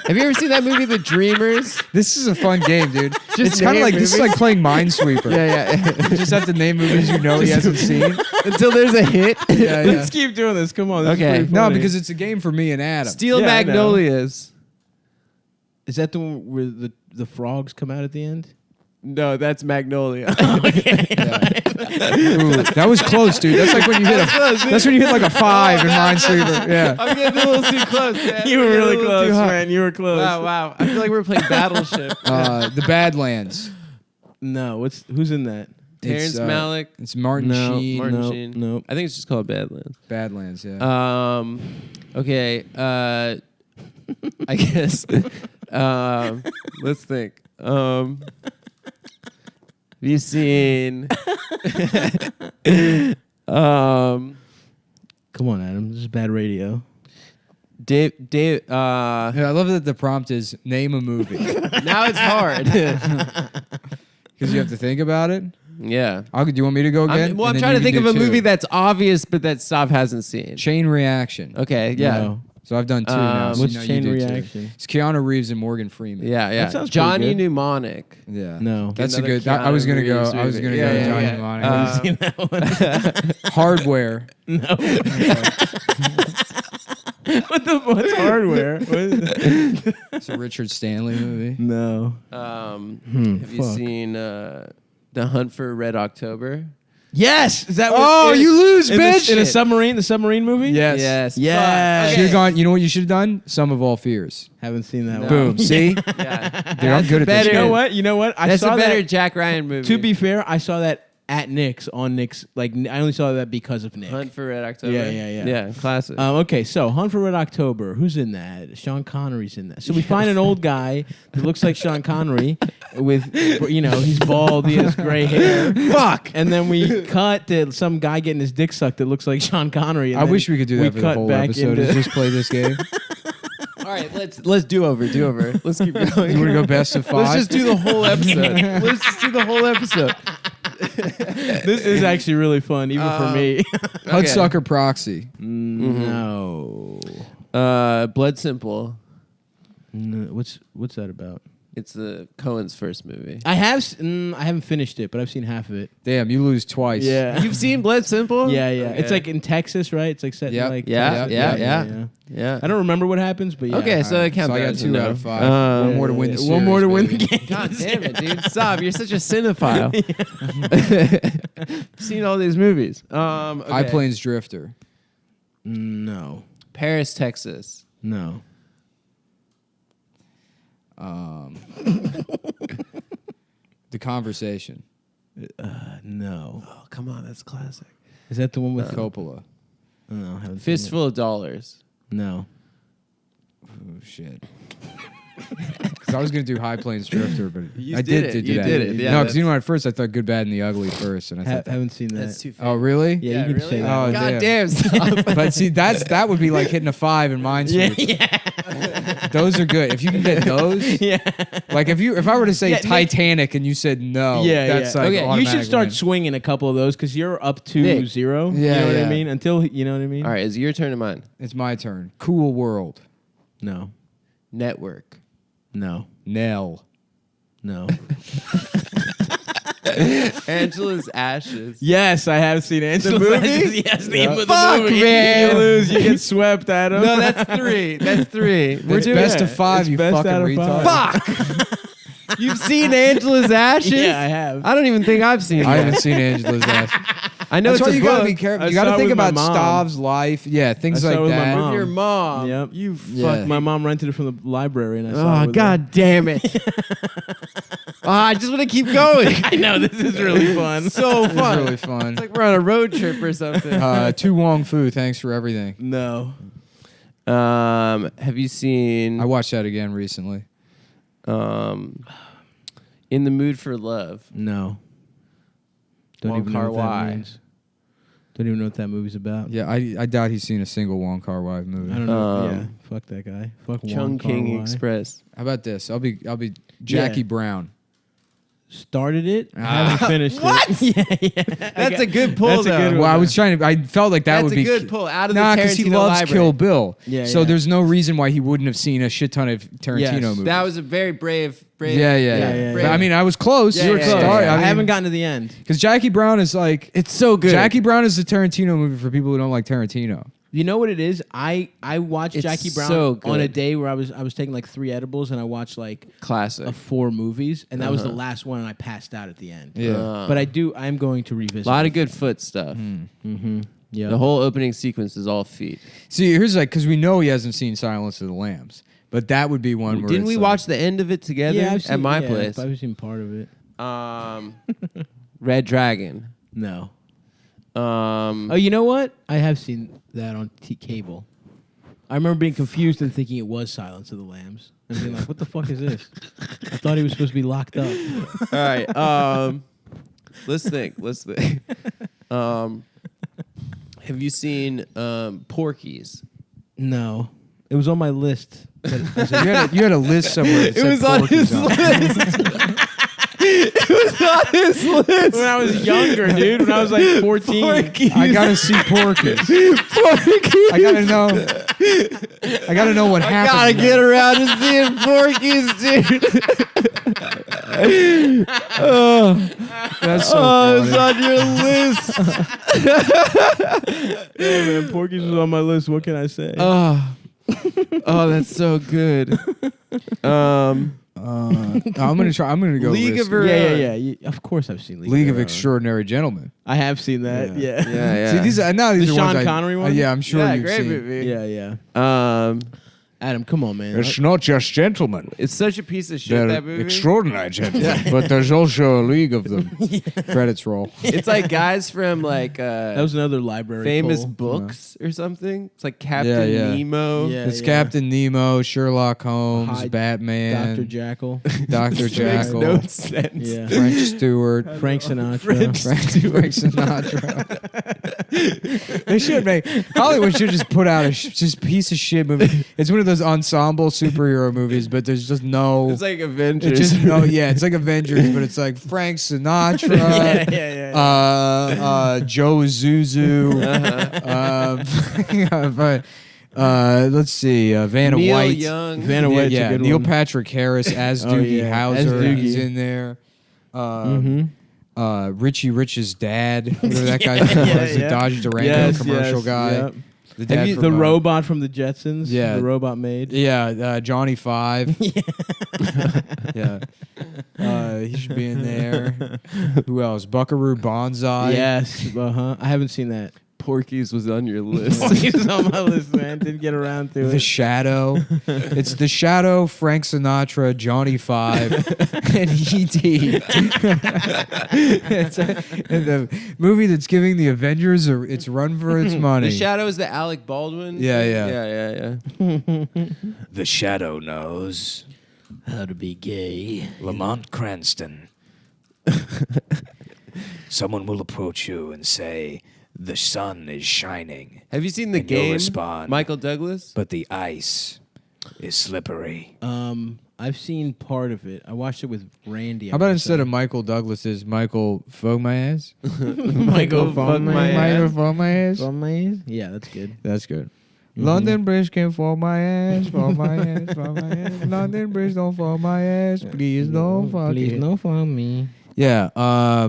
Have you ever seen that movie, The Dreamers? This is a fun game, dude. Just It's kind of name like this is movies. like playing Minesweeper. Yeah. You just have to name movies you know he hasn't seen. Until there's a hit. Yeah, yeah. Let's keep doing this. Come on. This is Okay. pretty No, funny. because it's a game for me and Adam. Steel Yeah, I know. Magnolias. Is that the one where the frogs come out at the end? No, that's Magnolia. Ooh, that was close, dude. That's like when you hit that's when you hit like a 5 in Minesweeper. Yeah. I'm getting a little too close, man. You were I'm getting really a little close, too hot. man. You were close. Wow. I feel like we're playing Battleship. The Badlands. No, who's in that? Terrence It's, Malick. It's Martin No, Sheen. Martin no, Sheen. no. I think it's just called Badlands. Badlands, yeah. Okay. I guess. Let's think. Have you seen? Come on, Adam. This is bad radio. Dave. Yeah, I love that the prompt is name a movie Now it's hard. because you have to think about it. Yeah. Do you want me to go again? I'm And then trying you to can think do of a two. movie that's obvious, but that Stav hasn't seen. Chain Reaction. Okay. Yeah. No. So I've done two now. So What's now you Chain do two. Reaction? It's Keanu Reeves and Morgan Freeman. Yeah. That sounds pretty Johnny good. Mnemonic. Yeah. No. That's a Another good. I was gonna Keanu go. Reeves I was movie. gonna Yeah, go. yeah, Johnny yeah. Mnemonic. Haven't seen that one. Hardware. No. What's hardware? It's a Richard Stanley movie. No. Have you fuck. seen The Hunt for Red October? Yes. Is that? Oh, you lose, bitch! In a submarine. The submarine movie. Yes. Yes. Yeah. Fuck. Should have gone. You know what you should have done? Sum of All Fears. Haven't seen that one. Boom. See, dude, Yeah. I'm good at this. better- You know what? You know what? I That's saw a better that. Jack Ryan movie. To be fair, I saw that at Nick's on Nick's. Like I only saw that because of Nick. Hunt for Red October. Yeah. Yeah, classic. Okay, so Hunt for Red October. Who's in that? Sean Connery's in that. So we find an old guy that looks like Sean Connery with, he's bald, he has gray hair. Fuck! And then we cut to some guy getting his dick sucked that looks like Sean Connery. And I then wish we could do that for the cut whole back episode. into- Is just play this game. All right, let's do over. Let's keep going. You want to go best of 5? Let's just do the whole episode. Let's just do the whole episode. This is actually really fun, even for me. Hudsucker Proxy. No. Blood Simple. No. What's that about? It's the Cohen's first movie. I haven't finished it, but I've seen half of it. Damn, you lose twice. Yeah. You've seen Blood Simple? Yeah. Okay. It's like in Texas, right? It's like set Yep. in like Yeah, Texas. yeah. I don't remember what happens, but yeah. Okay, so it So counts. I got as a 2 no. out of 5. One more to win the series. One more to win baby. the game. God damn it, dude! Stop! You're such a cinephile. Seen all these movies. Okay. High Plains Drifter. No. Paris, Texas. No. The Conversation. No. Oh, come on, that's classic. Is that the one with Coppola. No, I haven't seen it. Fistful of Dollars. No. Oh shit. Because I was gonna do High Plains Drifter, but You I did did it. do You that. did it. Yeah, no, because you that's- know at first I thought Good, Bad, and the Ugly first, and I thought. Haven't seen that. That's too. Oh really? Yeah, you can say that. Oh, God damn. damn! Stop. But see, that would be like hitting a 5 in Minesweeper. Those are good. If you can get those, like if I were to say Yeah, Nick- Titanic and you said no, that's like Okay, you automatic should start win. swinging a couple of those because you're up to Nick. 0. Yeah, you know what yeah. I mean? Until you know what I mean. All right, it's your turn to mine. It's my turn. Cool World. No, Network. no, Nell. no. Angela's Ashes. Yes, I have seen Angela. movie? Yes, the Yeah. movie. Fuck, man. You lose, you get swept, Adam. No, that's 3. That's 3. It's doing best it. of 5, It's you best fucking out of retard. 5. Fuck. You've seen Angela's Ashes? Yeah, I have. I don't even think I've seen it. I haven't seen Angela's Ass. I know That's it's why a you book. gotta be careful. I You gotta saw it think with my about mom. Stav's life. Yeah, things I saw like it with my that. mom. Your mom. Yep. You Yeah. fuck. My mom rented it from the library, and I saw it Oh, with God damn it. I just want to keep going. her. I know this is really fun. So It was fun. really fun. It's like we're on a road trip or something. Tu Wong Fu, thanks for everything. No. Have you seen I watched that again recently. In the Mood for Love? No. Don't Wong even know what Kar-wai. that means. Don't even know what that movie's about. Yeah, I doubt he's seen a single Wong Kar-wai movie. I don't know. Um, Yeah, fuck that guy. Fuck Wong Chungking Kar-wai. Express. How about this? I'll be Jackie Yeah. Brown. Started it. I haven't finished it. Yeah. That's a good pull, That's a though. good Well, I one. was trying to. I felt like that That's would a be good pull out of Nah, the Tarantino because he loves library. Kill Bill. Yeah, so yeah. there's no reason why he wouldn't have seen a shit ton of Tarantino Yes. movies. That was a very brave. yeah. yeah, But, yeah. I mean, I was close. Yeah, you were yeah, close. yeah, yeah. I haven't gotten to the end. Because Jackie Brown is like It's so good. Jackie Brown is the Tarantino movie for people who don't like Tarantino. You know what it is? I watched It's Jackie Brown so on a good. day where I was taking like 3 edibles and I watched like Classic. 4 movies and that was the Uh-huh. last one and I passed out at the end. Yeah. But I'm going to revisit. a lot of good foot stuff. Mm-hmm. Yeah. The whole opening sequence is all feet. See, here's like because we know he hasn't seen Silence of the Lambs, but that would be one where Didn't it's we like- watch the end of it together I've seen, at my place? I've seen part of it. Red Dragon. No. Um, Oh, you know what? I have seen that on cable. I remember being confused and thinking it was Silence of the Lambs. And being like, what the fuck is this? I thought he was supposed to be locked up. all right. Let's think. Have you seen Porky's? No. It was on my list. But you had a list somewhere. That It said was on Porky's his list. It was on his list. when I was younger, dude, when I was like 14. I gotta see Porky's. I gotta know. I gotta know what happened. Gotta get around to seeing Porky's, dude. That's so It's funny. on your list. Yeah, man, Porky's was on my list. What can I say? Oh, that's so good. I'm gonna try. I'm gonna go. League list. of yeah. Of course I've seen League of Her Own. Extraordinary Gentlemen. I have seen that. Yeah. Yeah. See, these are now these The are Sean ones I- Connery one? yeah, I'm sure Yeah, you've great seen. movie. Yeah. Um, Adam, come on, man. not just gentlemen. it's such a piece of shit, that movie. extraordinary gentlemen, but there's also a league of them. Credits roll. It's like guys from like That was another library. famous poll. books or something. It's like Captain Yeah. Nemo. Yeah. It's Captain Nemo, Sherlock Holmes, Hyde, Batman, Dr. Jackal. Dr. Makes Jackal, no sense. Yeah. French Stewart, Frank Sinatra. French Frank Sinatra. They should make Hollywood should just put out a just piece of shit movie. It's one of those ensemble superhero movies, but there's just no. It's like Avengers. It's just no. Yeah, it's like Avengers, but it's like Frank Sinatra, Joe Zuzu, but, let's see, Vanna Neil White, Young. Vanna White's a good Neil one. Patrick Harris as Doogie as Howser. Doogie. He's in there. Richie Rich's dad, whatever that guy's name was, the Dodge Durango commercial guy. Yep. The dad The from, robot from the Jetsons. yeah. The robot maid. Yeah, Johnny Five. Yeah. He should be in there. Who else? Buckaroo Banzai. Yes. I haven't seen that. Porky's was on your list. He's on my list, man. Didn't get around to The it. Shadow. It's The Shadow, Frank Sinatra, Johnny Five, and E.T. It's the movie that's giving the Avengers its run for its money. The Shadow is the Alec Baldwin. Yeah. yeah. The Shadow knows. How to be gay. Lamont Cranston. Someone will approach you and say, "The sun is shining, Have you seen The And you'll Game? respond. Michael Douglas. but the ice is slippery." I've seen part of it. I watched it with Randy. How about instead of Michael Douglas is Michael Fuck My Ass? Michael Fuck My Michael Ass. Fuck My Ass? Yeah, that's good. That's good. London Bridge can fall my ass, fall my ass, fall my ass. London Bridge don't fall my ass, please don't fuck Please, it. no for me. Yeah,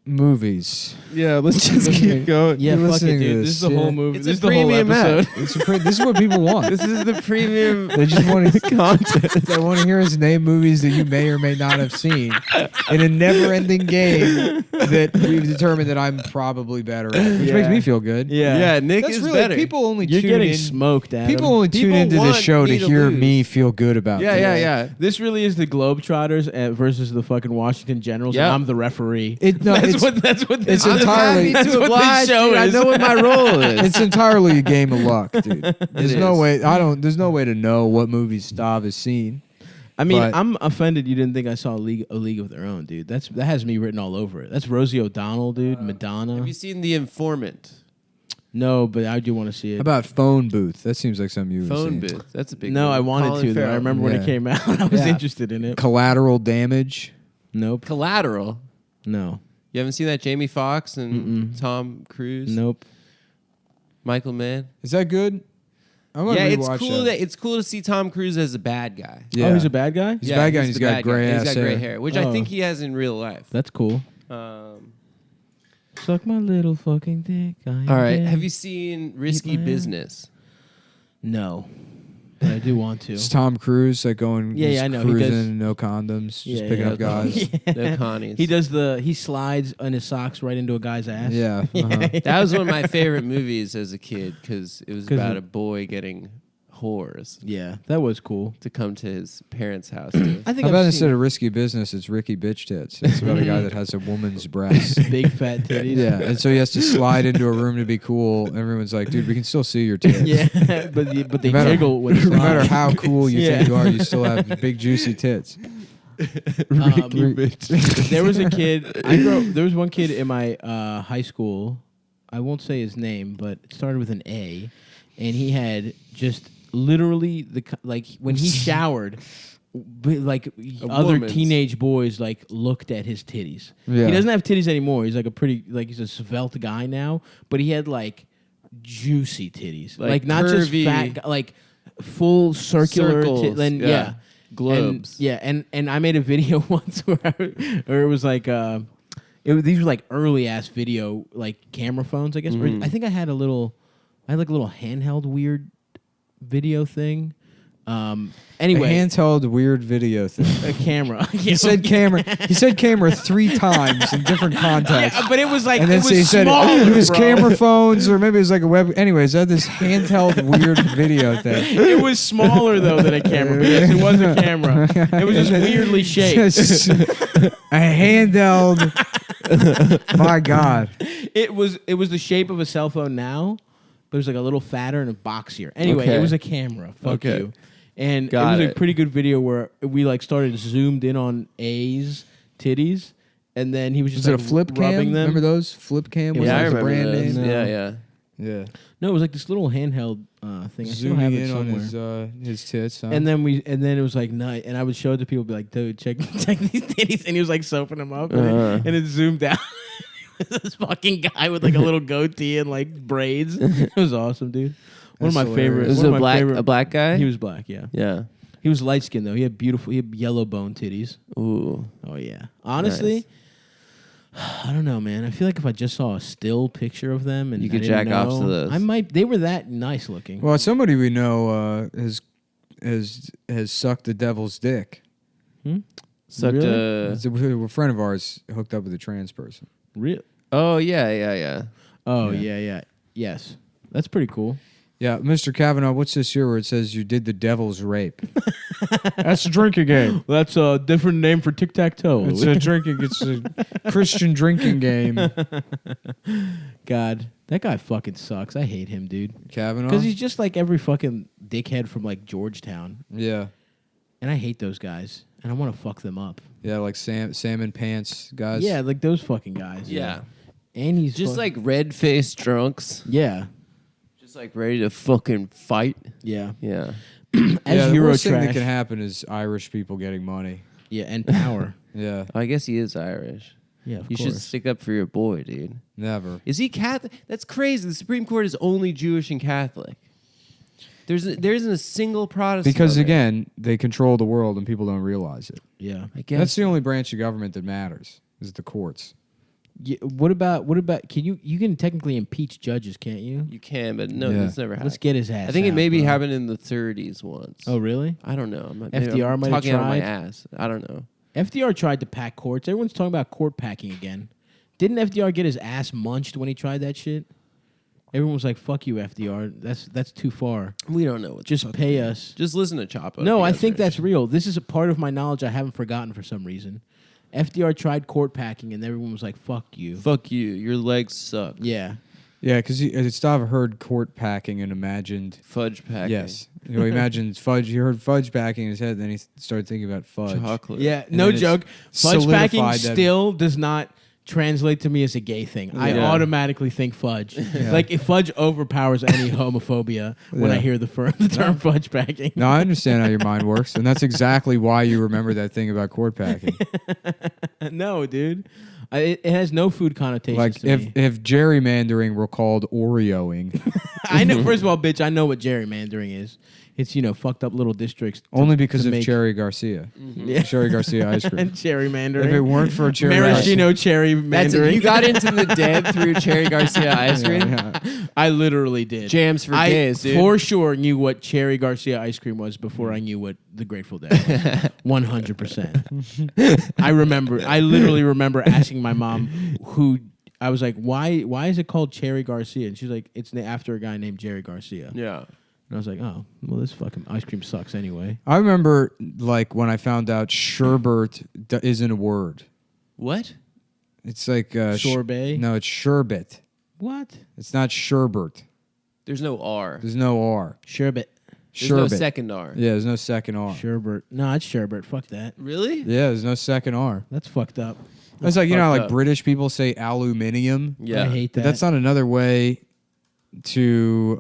movies. Yeah, let's just keep going. Yeah, You're fuck it, listening to dude. this This is the whole shit. movie. It's This a is the whole premium episode. This is what people want. This is the premium. They just want to content. They want to hear us name movies that you may or may not have seen in a never-ending game that we've determined that I'm probably better at, which makes me feel good. Yeah, Nick That's is really better. people only You're tune getting in. smoked, Adam. People only tune People into this want show to me to hear lose. me feel good about Yeah, things. yeah. This really is the Globetrotters versus the fucking Washington Generals, Yep. and I'm the referee. That's what this it's entirely- I'm happy That's to what this oblige, show dude. I is. know what my role is. It's entirely a game of luck, dude. There's no is. way. There's no way to know what movies Stav has seen. I mean, But- I'm offended you didn't think I saw a League of Their Own, dude. That has me written all over it. That's Rosie O'Donnell, dude. Madonna. Have you seen The Informant? No, but I do want to see it. How about Phone Booth? That seems like something you would Phone see. Booth. That's a big no, one. I wanted Colin to. Though. I Farrell. remember when Yeah. it came out. I was Yeah. interested in it. Collateral Damage. Nope. Collateral. No. You haven't seen that Jamie Foxx and Tom Cruise? Nope. Michael Mann? Is that good? I'm gonna Yeah, it's rewatch cool. that. It's cool to see Tom Cruise as a bad guy. Yeah. Oh, he's a bad guy? He's a bad guy and he's the got bad guy. gray He's ass got gray hair. hair, which I Oh. think he has in real life. That's cool. Suck my little fucking dick. All right. Have you seen Risky my Business? No. But I do want to. It's Tom Cruise like going Yeah, just I know. He does- cruising, no condoms, just picking up guys. No Connies. He slides on his socks right into a guy's ass. Yeah. uh-huh. That was one of my favorite movies as a kid because it was 'Cause about of- a boy getting whores Yeah, that was cool. to come to his parents' house. to- I think How about I've instead seen of Risky Business, it's Ricky Bitch Tits. It's about a guy that has a woman's breasts. big fat titties. Yeah, and so he has to slide into a room to be cool. Everyone's like, dude, we can still see your tits. Yeah, but they No matter- jiggle when No matter how cool you Yeah. think you are, you still have big juicy tits. There was a kid. There was one kid in my high school. I won't say his name, but it started with an A, and he had just literally like when he showered. Like other woman's. teenage boys like looked at his titties. Yeah. He doesn't have titties anymore. He's like he's a svelte guy now, but he had like juicy titties. Like Like not just curvy- fat like full circular Circles, and yeah. Globes. And I made a video once where it was like these were like early ass video like camera phones, I guess. Or I think I had like a little handheld weird video thing. Anyway, A handheld weird video thing. a camera. He said camera. He said camera 3 times in different contexts. Yeah, but it was like And then it was he said smaller, it was bro. camera phones, or maybe it was like a web. Anyways, I had this handheld weird video thing. It was smaller though than a camera. But yes, it was a camera. It was just weirdly shaped. Just a handheld. My God. It was the shape of a cell phone now, but it was like a little fatter and boxier. Anyway, Okay. it was a camera. Fuck Okay. you. And Got it was it. a pretty good video where we like started zoomed in on A's titties, and then he was just Was it a like, flip cam? rubbing them. Remember those? Flip cam was Yeah, I like the remember brand those. name. Yeah, yeah. Yeah. No, it was like this little handheld thing. I still have Zooming it in on somewhere. his tits. Huh? And then it was like night, and I would show it to people, be like, "Dude, check these titties," and he was like soaping them up, and it zoomed out. This fucking guy with like a little goatee and like braids. It was awesome, dude. One of That's my favorites. Was one it of a my black favorite- a black guy? He was black, yeah. Yeah. He was light skinned though. He had yellow bone titties. Ooh. Oh yeah. Honestly, I don't know, man. I feel like if I just saw a still picture of them and You I could didn't jack off know, to those. I might. They were that nice looking. well, somebody we know has sucked the devil's dick. Sucked Really? A friend of ours hooked up with a trans person. Real. Oh yeah, yeah, yeah. Oh Yeah. yeah. Yes, that's pretty cool. Yeah, Mr. Kavanaugh, what's this here where it says you did the devil's rape? That's a drinking game. That's a different name for tic tac toe. It's a Christian drinking game. God, that guy fucking sucks. I hate him, dude. Kavanaugh? Because he's just like every fucking dickhead from like Georgetown, Yeah. and I hate those guys, and I want to fuck them up. Yeah, like salmon pants guys. Yeah, like those fucking guys. Yeah. And he's Just fuck- like red-faced drunks. yeah, Just like ready to fucking fight. yeah. Yeah. As Yeah, the Euro worst thing that trash. can happen is Irish people getting money. Yeah, and power. Yeah, I guess he is Irish. Yeah, of You course. should stick up for your boy, dude. never. Is he Catholic? That's crazy. The Supreme Court is only Jewish and Catholic. There isn't a single Protestant. Because on there. again, they control the world and people don't realize it. Yeah. I guess That's the only branch of government that matters, is the courts. Yeah. What about? Can you can technically impeach judges, can't you? you can, but no, Yeah. that's never happened. Let's get his ass. I think it out, maybe bro. happened in the 30s once. Oh really? I don't know. Maybe FDR I'm might have talking out of my tried. ass. I don't know. FDR tried to pack courts. Everyone's talking about court packing again. Didn't FDR get his ass munched when he tried that shit? Everyone was like, "Fuck you, FDR. That's too far. We don't know what. Just pay us." Just listen to Chapo. No, He I does think great that's shit. real. This is a part of my knowledge I haven't forgotten for some reason. FDR tried court packing, and everyone was like, "Fuck you." Fuck you. Your legs suck. Yeah. Yeah, because I've heard court packing and imagined. Fudge packing. Yes. You know, he imagined fudge. He heard fudge packing in his head, then he started thinking about fudge. Chocolate. Yeah, And no then it's joke. Fudge packing solidified that- still does not translate to me as a gay thing. I Yeah. automatically think fudge. Like if fudge overpowers any homophobia when I Yeah. hear the term fudge packing. No, I understand how your mind works, and that's exactly why you remember that thing about court packing. No, dude. It has no food connotations Like to me. if gerrymandering were called Oreoing, I know. First of all, bitch, I know what gerrymandering is. It's fucked up little districts. only because to of make- Cherry Garcia. Yeah. Cherry Garcia ice cream. and gerrymandering. If it weren't for Cherry maraschino cherry That's it. mandering. You got into the dead through Cherry Garcia ice cream. Yeah. I literally did. Jams for I gays, dude. for sure knew what Cherry Garcia ice cream was before I knew what the Grateful Dead was. 100%. I literally remember asking my mom I was like, why is it called Cherry Garcia? And she's like, it's after a guy named Jerry Garcia. Yeah. And I was like, oh, well, this fucking ice cream sucks anyway. I remember like when I found out sherbet isn't a word. What? It's like Sorbet? no, it's sherbet. What? It's not sherbet. There's no R. There's no R. Sherbet. There's no Sherbet. second R. Yeah, there's no second R. Sherbet. No, it's sherbet. Fuck that. Really? Yeah, there's no second R. That's fucked up. It's like, you know, fucked like up. British people say aluminium. Yeah. I hate that. But that's not another way to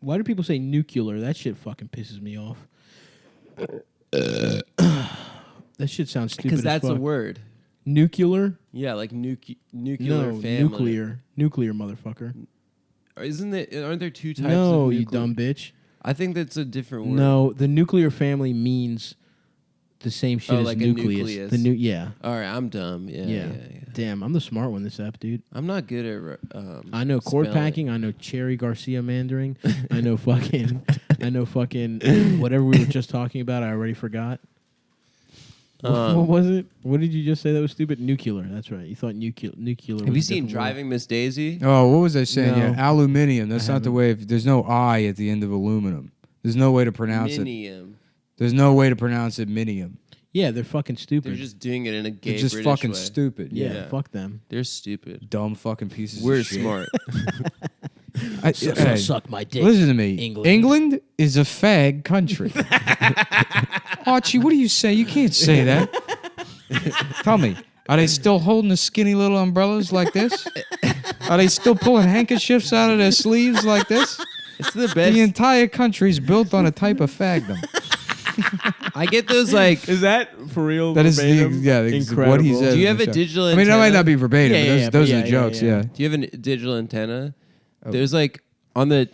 Why do people say nuclear? That shit fucking pisses me off. That shit sounds stupid. Because as that's a fuck. word. Nuclear? Yeah, like nuclear No, family. nuclear, motherfucker. Isn't it? Aren't there two types? No, of you nuclear? dumb bitch. I think that's a different word. No, the nuclear family means the same shit Oh, as like a nucleus. nucleus. The yeah. All right, I'm dumb. Yeah, Yeah. yeah, yeah. Damn, I'm the smart one this app, dude. I'm not good at. I know cord spelling. packing. I know Cherry Garcia mandering. I know fucking whatever we were just talking about. I already forgot. What was it? What did you just say that was stupid? Nuclear. That's right. You thought nuclear. Have you seen Driving Miss Daisy? Oh, what was I saying? No. Yeah, aluminium. That's I not the way. There's no I at the end of aluminum. There's no way to pronounce it. Minium. There's no way to pronounce it minium. Yeah, they're fucking stupid. They're just doing it in a gay They're just British fucking way. stupid. yeah, Yeah. fuck them. They're stupid. Dumb fucking pieces We're of shit. smart. Hey, suck my dick. listen to me. England. Is a fag country. Archie, what do you say? You can't say that. Tell me, are they still holding the skinny little umbrellas like this? Are they still pulling handkerchiefs out of their sleeves like this? It's the best. The entire country's built on a type of fagdom. I get those like. Is that for real? That is verbatim? incredible. What he says. Do you have in a the show. digital I mean, antenna? that might not be verbatim, Yeah, but yeah, those but are the yeah, jokes. yeah. Yeah. Do you have a digital antenna? Oh. There's like on the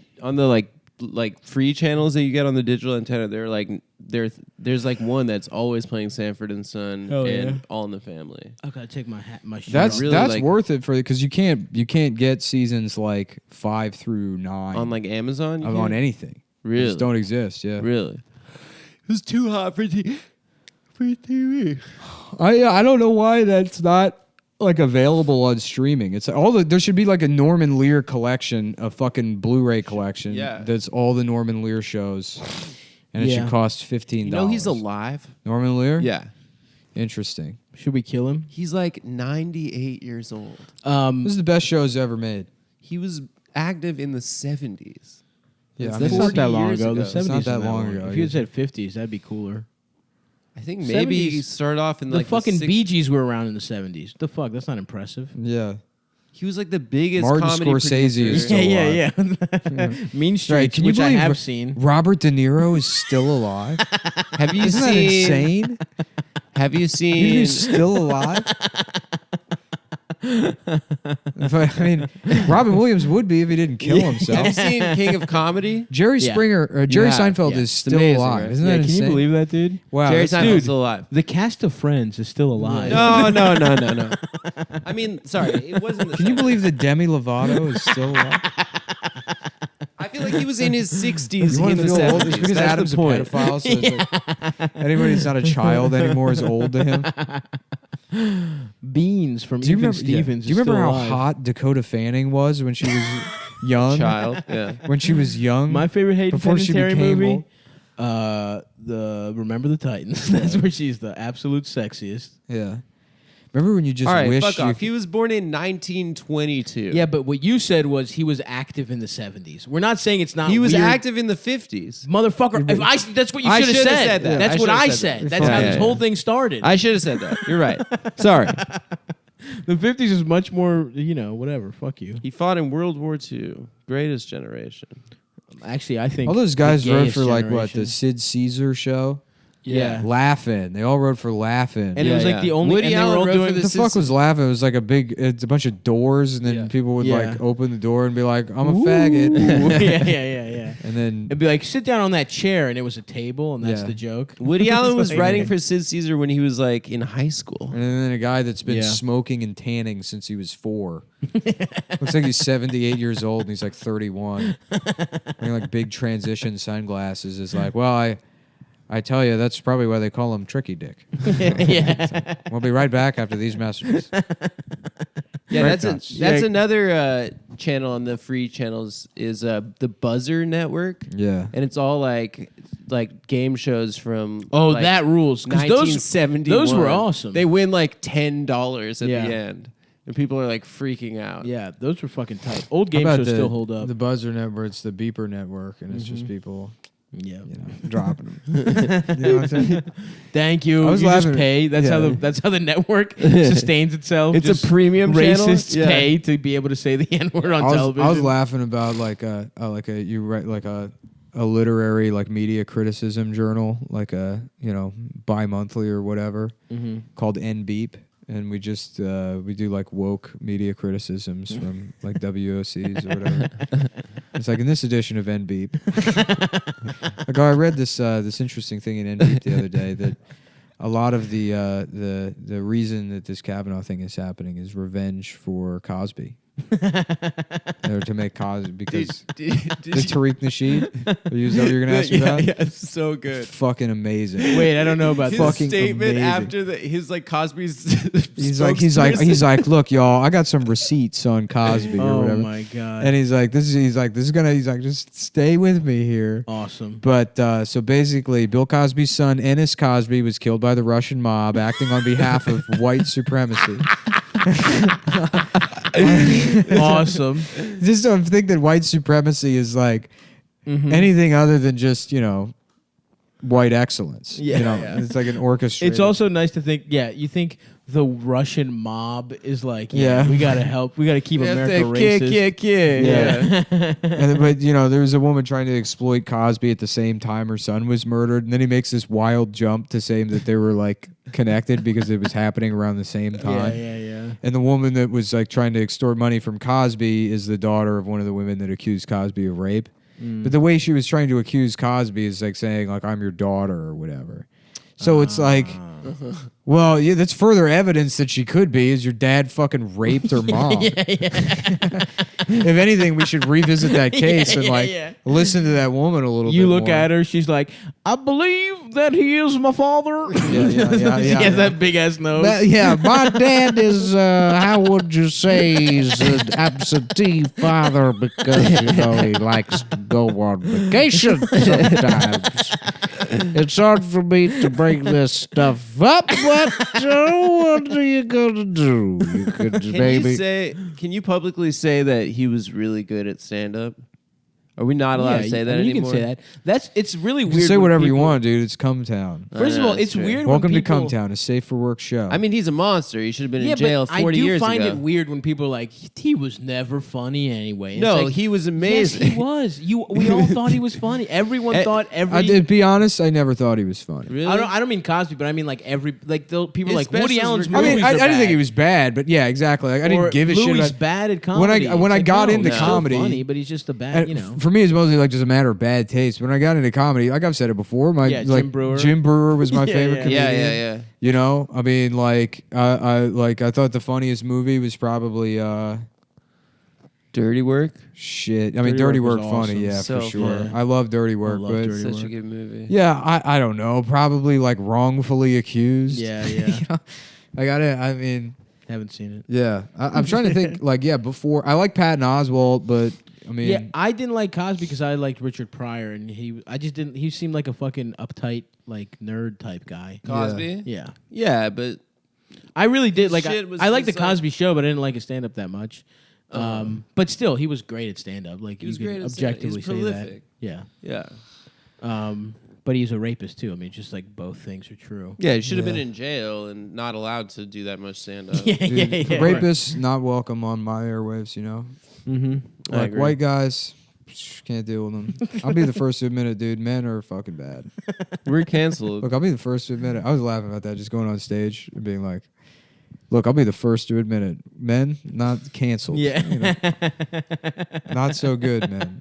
like free channels that you get on the digital antenna. They're like there's like one that's always playing Sanford and Son Oh, and yeah. All in the Family. I gotta take my shirt That's off. really, that's like- worth it for because you can't get seasons like 5 through 9 On like Amazon, you on can't? anything. They Really? just don't exist. Yeah. Really? It was too hot for TV. I don't know why that's not like available on streaming. It's there should be like a Norman Lear collection, a fucking Blu-ray collection. Yeah. That's all the Norman Lear shows, and it Yeah. should cost $15. You know he's alive? Norman Lear. Yeah. Interesting. Should we kill him? He's like 98 years old. This is the best shows ever made. He was active in the 70s. Yeah, That's I That's mean, not 40 that long years ago. The ago. It's not 70s that isn't long ago, If you had yeah. said 50s, that'd be cooler. I think maybe 70s. he started off in The like fucking the Bee Gees were around in the 70s. The fuck? That's not impressive. yeah. He was like the biggest Martin comedy Scorsese is producer. still alive. Mean Streets, Can you which I believe have seen. Robert De Niro is still alive? Have you Isn't that seen? insane? Have you seen? He's still alive? I mean, Robin Williams would be if he didn't kill Have you himself. seen King of Comedy? Jerry Yeah. Springer, Jerry have, Seinfeld yeah. is It's still amazing, alive. right? Isn't Yeah, that can insane? you believe that, dude? Wow, Jerry that's- Seinfeld's dude. still alive. The cast of Friends is still alive. No. I mean, sorry, it wasn't. The Can you 70s. believe that Demi Lovato is still alive? I feel like he was in his 60s You in want the to feel old? 70s. It's because That's Adam's the a point. pedophile, so it's like, anybody who's not a child anymore is old to him. Beans from Do you Even remember? Stevens. Do you remember is how still alive. hot Dakota Fanning was when she was young? Child, yeah. When she was young, My favorite Hayden before she Panettiere became movie? old. The Remember the Titans. That's where she's the absolute sexiest. Yeah. Remember when you just All right, wished fuck you off. He was born in 1922. Yeah, but what you said was he was active in the 70s. We're not saying it's not He was weird. active in the 50s. Motherfucker, that's what you I should have should've said. said that. That's I what should've I said said. that. That's Yeah, how yeah, this yeah. whole thing started. I should have said that. You're right. Sorry. The 50s is much more, whatever. Fuck you. He fought in World War II. Greatest generation. Actually, I think all those the guys wrote gayest for like what generation. the Sid Caesar show. Yeah. Laughing. They all wrote for Laughing. And it Yeah, was like yeah. the only. Woody and they Allen were all wrote doing for What the the fuck was Laughing? It was like it's a bunch of doors, and then Yeah. people would Yeah. like open the door and be like, "I'm a faggot," yeah. and then It'd be like, sit down on that chair, and it was a table, and that's Yeah. the joke. Woody Allen was Like- writing for Sid Caesar when he was like in high school. and then a guy that's been Yeah. smoking and tanning since he was 4. Looks like he's 78 years old and he's like 31. Wearing like big transition sunglasses is like, well, I tell you, that's probably why they call him Tricky Dick. Yeah. We'll be right back after these messages. Yeah, Right that's nuts. that's another channel on the free channels is the Buzzer Network, Yeah. and it's all like game shows from Oh, like, that rules. 'Cause 1971. those were awesome. They win like $10 at Yeah. the end, and people are like freaking out. Yeah, those were fucking tight. Old How game about shows still hold up. The Buzzer Network, it's the Beeper Network, and it's just people, Yeah. dropping them. You know what I'm saying? Thank you. I was you just laughing- pay. That's yeah. that's how the network sustains itself. It's Just a premium channel? racists Yeah. pay to be able to say the N word on television. I was laughing about you write like a literary like media criticism journal, like a bi-monthly or whatever, called NBeep, and we just we do like woke media criticisms from like WOCs or whatever. It's like in this edition of NBeep. Like I read this interesting thing in NBeep the other day that a lot of the reason that this Kavanaugh thing is happening is revenge for Cosby. Or to make Cosby because the Tariq Nasheed. Is that what you're gonna ask me about? Yeah, it's so good. Fucking amazing. Wait, I don't know about His that. fucking statement amazing. after his like Cosby's. He's like, look, y'all, I got some receipts on Cosby or Oh whatever. my god. And he's like, just stay with me here. Awesome. But so basically, Bill Cosby's son, Ennis Cosby, was killed by the Russian mob acting on behalf of white supremacy. Awesome. Just don't think that white supremacy is like anything other than just, white excellence. Yeah. You know, it's like an orchestra. It's also nice to think. Yeah, you think the Russian mob is like, Yeah. we gotta help. We gotta keep America racist. Yeah. But there was a woman trying to exploit Cosby at the same time her son was murdered, and then he makes this wild jump to saying that they were like connected because it was happening around the same time. Yeah. And the woman that was like trying to extort money from Cosby is the daughter of one of the women that accused Cosby of rape. But the way she was trying to accuse Cosby is like saying like I'm your daughter or whatever. So it's like, well, yeah, that's further evidence that she could be. Is your dad fucking raped her mom? If anything, we should revisit that case and listen to that woman a little bit. You look more. at her, she's like, I believe that he is my father. Yeah. She has that big ass nose. My dad is, how would you say, he's an absentee father because, he likes to go on vacation sometimes. It's hard for me to bring this stuff up, but what are you going to do? You could Can you publicly say that he was really good at stand-up? Are we not allowed to say that anymore? You can say that. It's really You weird. can say when whatever you people- want, dude. It's Cumtown. First of all, that's it's true. weird. Welcome when people, to Cumtown, a safe for work show. I mean, he's a monster. He should have been Yeah, in jail but 40 I do years find ago. it weird when people are like, he was never funny anyway. It's No, like, he was amazing. Yes, he was. We all thought he was funny. Everyone thought I did be honest. I never thought he was funny. Really? I don't mean Cosby, but I mean like people His like Woody specials Allen's were I movies mean, are I didn't think bad. he was bad, but yeah, exactly. Like, I didn't Or give a Louis shit. About, bad at comedy. when I It's got like, into no, he's still comedy, funny, but he's just a bad. and for me, it's mostly like just a matter of bad taste. When I got into comedy, like I've said it before, Jim Brewer. Jim Brewer was my favorite Yeah, comedian. yeah. You know, I mean, I thought the funniest movie was probably Dirty Work. shit. I mean, Dirty Dirty Work Work, was funny, awesome. yeah, So for sure. fun. I love Dirty Work, love but Dirty Such Work. a good movie. yeah, I don't know, probably like wrongfully accused. Yeah. You know? I mean, Haven't seen it. yeah, I'm trying to think. Before I like Patton Oswalt, but I mean, Yeah, I didn't like Cosby because I liked Richard Pryor, and I just didn't. He seemed like a fucking uptight, like nerd type guy. Cosby? Yeah, Yeah, but I really did like. Shit was I liked the just like- Cosby Show, but I didn't like his stand up that much. But still, he was great at stand up. Like He was you great could at stand-up. objectively He's say prolific. that. yeah. Yeah. But he's a rapist too. I mean, just like both things are true. Yeah, he should have been Yeah. in jail and not allowed to do that much stand-up. yeah, dude, yeah, yeah. rapists not welcome on my airwaves. You know, Mm-hmm. like agree. white guys. Can't deal with them. I'll be the first to admit it, dude. Men are fucking bad. We're canceled. Look, I'll be the first to admit it. I was laughing about that, just going on stage and being like, look, I'll be the first to admit it. Men, not canceled. Yeah. You know, not so good, man.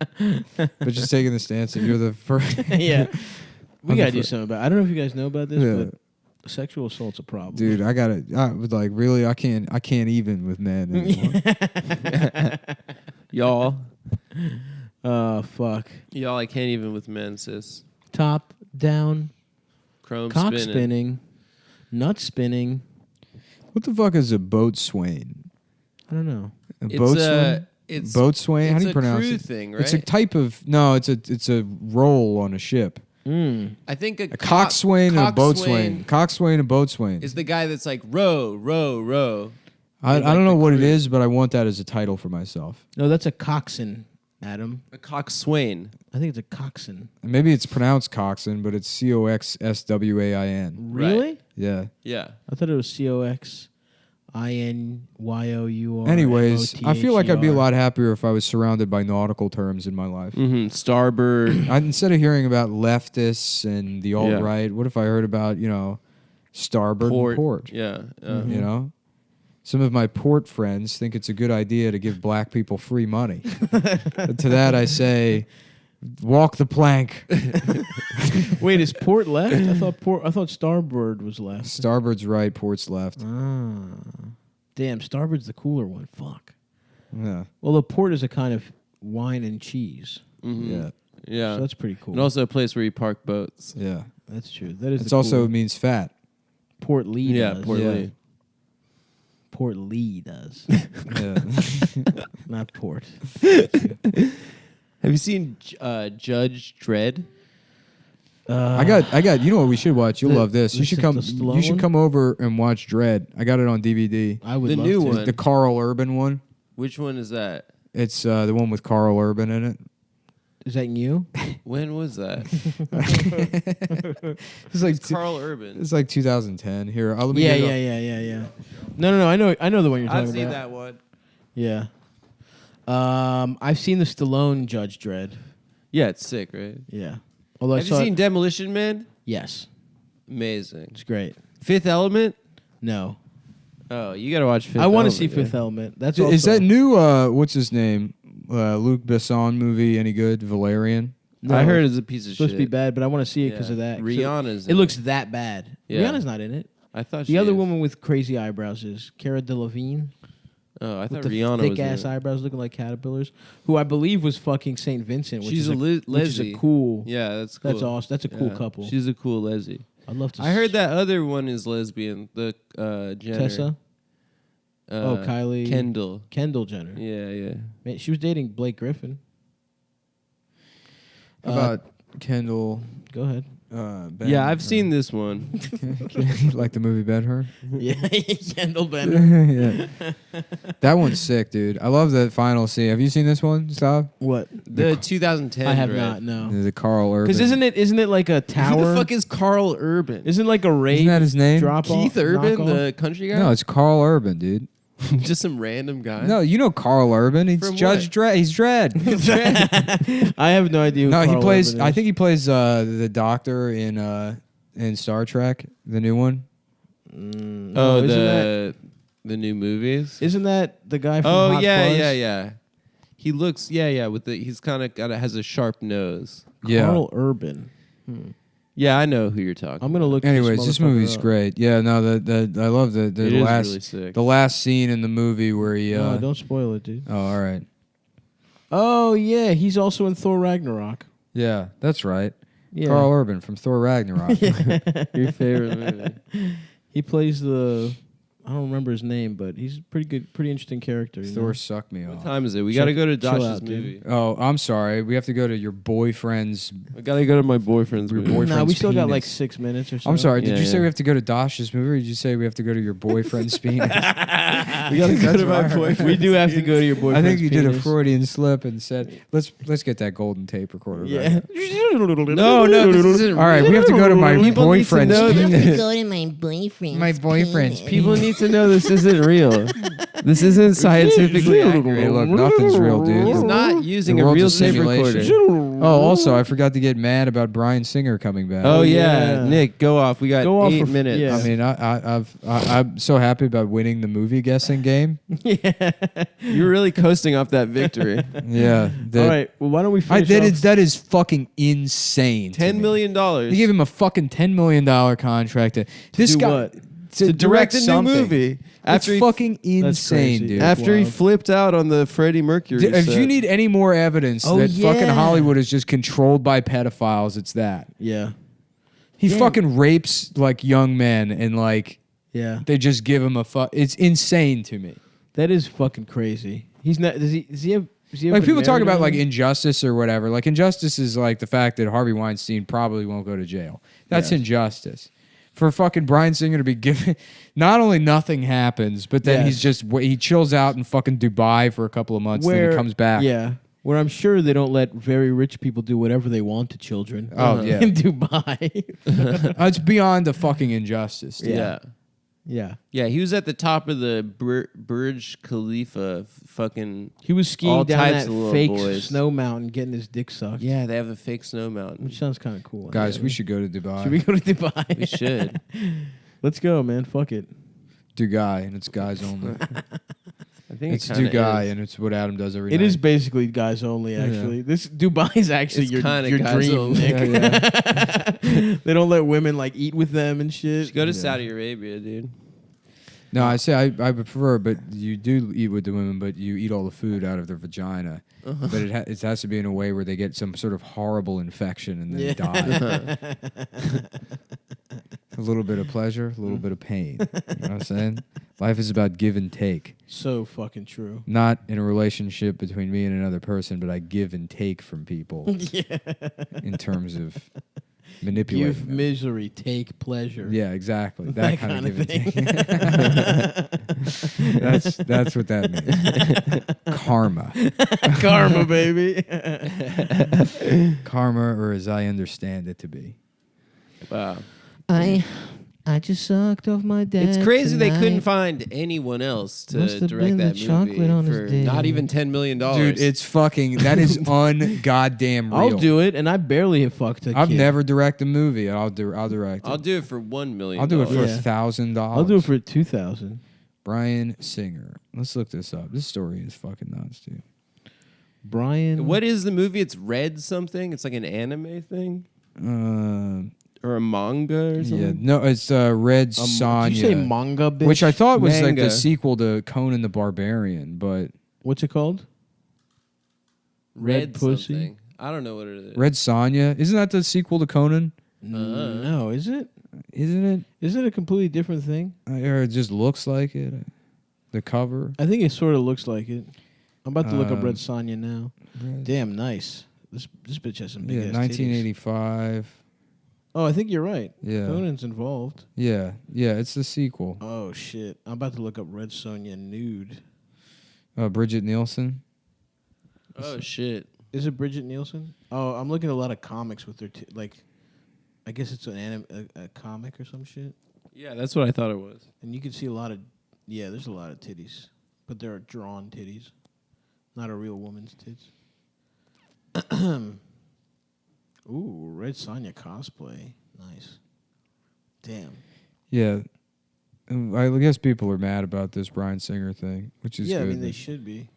But just taking the stance that you're the first. Yeah. We I'm gotta the do fir- something about it. I don't know if you guys know about this, Yeah. but sexual assault's a problem. Dude, I was like, really? I can't even with men anymore. Y'all. Fuck. Y'all, I can't even with men, sis. Top, down, Chrome cock spinning. spinning, nut spinning. What the fuck is a boat swain? I don't know. A It's boat a- swain? it's- Boat swain? How it's do you a pronounce crew it? thing, It's a right? type of it's a role on a ship. I think a A coxswain and a boatswain. Coxswain and boatswain. is the guy that's like row, row, row. I like don't know the what it crew. is, but I want that as a title for myself. No, that's a coxswain, Adam. A coxswain. I think it's a coxswain. Maybe it's pronounced coxswain, but it's COXSWAIN. Really? Yeah. Yeah. I thought it was COXINYOUR. Anyways, I feel like I'd be a lot happier if I was surrounded by nautical terms in my life. Mm-hmm. Starboard. Instead of hearing about leftists and the alt Yeah. right, what if I heard about starboard and port? Yeah. You know, some of my port friends think it's a good idea to give black people free money. But to that I say, walk the plank. Wait, is port left? I thought starboard was left. Starboard's right, port's left. Damn, starboard's the cooler one. Fuck. Yeah, Well, the port is a kind of wine and cheese. yeah, Yeah. So that's pretty cool. And also a place where you park boats. yeah. That's true. That is. It's the also cooler. means fat. Port Lee. Yeah, does. Port Yeah. Lee. Port Lee does, Yeah. not port. Have you seen Judge Dredd? I got. You know what we should watch? You'll The- love this. You the should Sylvester come. Stallone You should one? come over and watch Dread. I got it on DVD. I would The love new to. one. The Carl Urban one. Which one is that? It's the one with Carl Urban in it. Is that you? When was that? It's like Carl Urban. it's like 2010. Here, let me Yeah, get it yeah. No. I know the one you're talking I've seen about. that one. Yeah. I've seen the Stallone Judge Dredd. Yeah, it's sick, right? Yeah. Although Have you seen Demolition Man? Yes, Amazing. it's great. Fifth Element? No, Oh, you gotta watch Fifth I Element. want to see yeah. Fifth Element. That's Is also, that new? What's his name? Luc Besson movie any good? Valerian. No, I heard it's a piece of supposed shit. to be bad, but I want to see it because of that. 'Cause Rihanna's. It looks that bad. Yeah. Rihanna's not in it. I thought The she other is. woman with crazy eyebrows is Cara Delevingne. Oh, I thought With the Rihanna thick was ass in it. eyebrows looking like caterpillars, who I believe was fucking Saint Vincent. Which She's is a which is a leslie. cool. Yeah, that's cool. That's awesome. That's a cool Yeah. couple. She's a cool leslie. I'd love to. I heard that other one is lesbian. The Jenner. Tessa. Kylie Kendall. Jenner. Yeah. Man, she was dating Blake Griffin. How about Kendall? Go ahead. Ben, Yeah, I've seen this one. like the movie Ben Hur. Yeah, Kendall Benner. Yeah, that one's sick, dude. I love the final scene. Have you seen this one, Stav? What? The 2010. I have right? not. No. The Carl Urban. Because isn't it like a tower? Who the fuck is Carl Urban? Isn't like a raid? Isn't that his name? Drop Keith off, Urban, knock the country guy? No, it's Carl Urban, dude. just some random guy. No, you know Carl Urban. He's From Judge what? Dredd. He's Dredd. off? I have no idea. Who No, he Carl plays. Urban I is. think he plays the Doctor in Star Trek, the new one. Oh, isn't the new movies. Isn't that the guy from Oh Hot yeah, Fuzz? yeah. He looks with the. He's kind of has a sharp nose. Yeah. Carl Urban. Yeah, I know who you're talking. I'm gonna look. Anyways, this motherfucker movie's up. great. Yeah, no, I love the It is last really sick. the last scene in the movie where he. No, don't spoil it, dude. Oh, all right. Oh yeah, he's also in Thor Ragnarok. Yeah, that's right. Yeah. Carl Urban from Thor Ragnarok. Your favorite movie. He plays the. I don't remember his name, but he's a pretty interesting character. You Thor know? sucked me What off. time is it? We Chill- got to go to chill Josh's out, dude. movie. Oh, I'm sorry. We have to go to your boyfriend's. We got to go to my boyfriend's Your movie. boyfriend- Nah, we still got like penis. 6 minutes or so. I'm sorry. Did Yeah, you say yeah. we have to go to Dash's movie, or did you say we have to go to your boyfriend's penis? We got to go That's to my right. boyfriend's. We do have to go to your I boyfriend's think you did a penis. Freudian slip and said, "Let's get that golden tape recorder." Yeah. Back. No, this isn't. All right, we have to go to my People need to boyfriend's know I have to penis. go to my boyfriend's. My boyfriend's penis. People need to know this isn't real. This isn't scientifically accurate. Hey, look, nothing's real, dude. He's not using a world's real a tape simulation. recorder. Oh, also, I forgot to get mad about Bryan Singer coming back. Oh yeah. yeah, Nick, go off. We got Go off 8 for- minutes. yeah. I mean, I'm so happy about winning the movie guessing game. You're really coasting off that victory. Yeah. All right. Well, why don't we finish off? That is fucking insane. to $10 me. million. They gave him a fucking $10 million contract. This do guy what? to direct a new something. movie It's after he, fucking insane, crazy. dude. after he wild. flipped out on the Freddie Mercury. If set. you need any more evidence Oh, that fucking yeah. Hollywood is just controlled by pedophiles, it's that. Yeah. He Damn. fucking rapes like young men and like Yeah. they just give him a fuck. It's insane to me. That is fucking crazy. He's not. Does he have? Like people talk about like injustice or whatever. Like injustice is like the fact that Harvey Weinstein probably won't go to jail. That's Yes. injustice. For fucking Bryan Singer to be given, not only nothing happens, but then Yes. he chills out in fucking Dubai for a couple of months, then he comes back. Yeah. Where I'm sure they don't let very rich people do whatever they want to children. Oh, yeah. In Dubai. It's beyond the fucking injustice. Dude. yeah. yeah. Yeah, he was at the top of the Burj Khalifa fucking. He was skiing All down types that of little fake boys. snow mountain, getting his dick sucked. Yeah, they have a fake snow mountain. Which sounds kind of cool. Guys, Yeah. we should go to Dubai. Should we go to Dubai? We should. Let's go, man. Fuck it. Dubai, and it's guys only. I think It's it kinda Dubai, is. and it's what Adam does every It night. is basically guys only. Actually, this Dubai is actually It's your kinda guys dream. only. Nick. Yeah, They don't let women like eat with them and shit. Just go to Saudi Arabia, dude. No, I say I prefer, but you do eat with the women, but you eat all the food out of their vagina. But it has to be in a way where they get some sort of horrible infection and then die. A little bit of pleasure, a little bit of pain. You know what I'm saying? Life is about give and take. So fucking true. Not in a relationship between me and another person, but I give and take from people Yeah. in terms of manipulating Give them. misery, take pleasure. Yeah, exactly. That kind kind of of give and take. That's what that means. Karma. Karma, baby. Karma, or as I understand it to be. Wow. I just sucked off my dad. It's crazy they couldn't tonight. find anyone else to Must have direct been that the chocolate movie on his for dick. not even $10 million. Dude, it's fucking, that is ungoddamn real. I'll do it, and I barely have fucked a I've kid. never directed a movie. I'll direct it. I'll do it for $1 million. I'll do it for Yeah. $1,000. I'll do it for 2,000. Brian Singer. Let's look this up. This story is fucking nuts, dude. Brian. What is the movie? It's Red something. It's like an anime thing or a manga or something. Yeah, no, it's Red Sonja. Did you say manga, bitch? Which I thought was like Manga. the sequel to Conan the Barbarian, but What's it called? Red Pussy? something. I don't know what it is. Red Sonja, isn't that the sequel to Conan? No, is it? Isn't it? Is it a completely different thing? Or it just looks like it. The cover. I think it sort of looks like it. I'm about to look up Um, Red Sonja now. Red- Damn, nice. This bitch has some big Yeah, ass 1985. titties. Oh, I think you're right. Yeah. Conan's involved. Yeah, it's the sequel. Oh shit! I'm about to look up Red Sonja nude. Bridget Nielsen. Oh shit. Is it Bridget Nielsen? Oh, I'm looking at a lot of comics with their like. I guess it's an a comic or some shit, Yeah, that's what I thought it was. and you can see a lot of. Yeah, there's a lot of titties, but they're drawn titties, not a real woman's tits. Ooh, Red Sonja cosplay, nice. Damn. Yeah. I guess people are mad about this Brian Singer thing, which is Yeah, good. I mean they should be.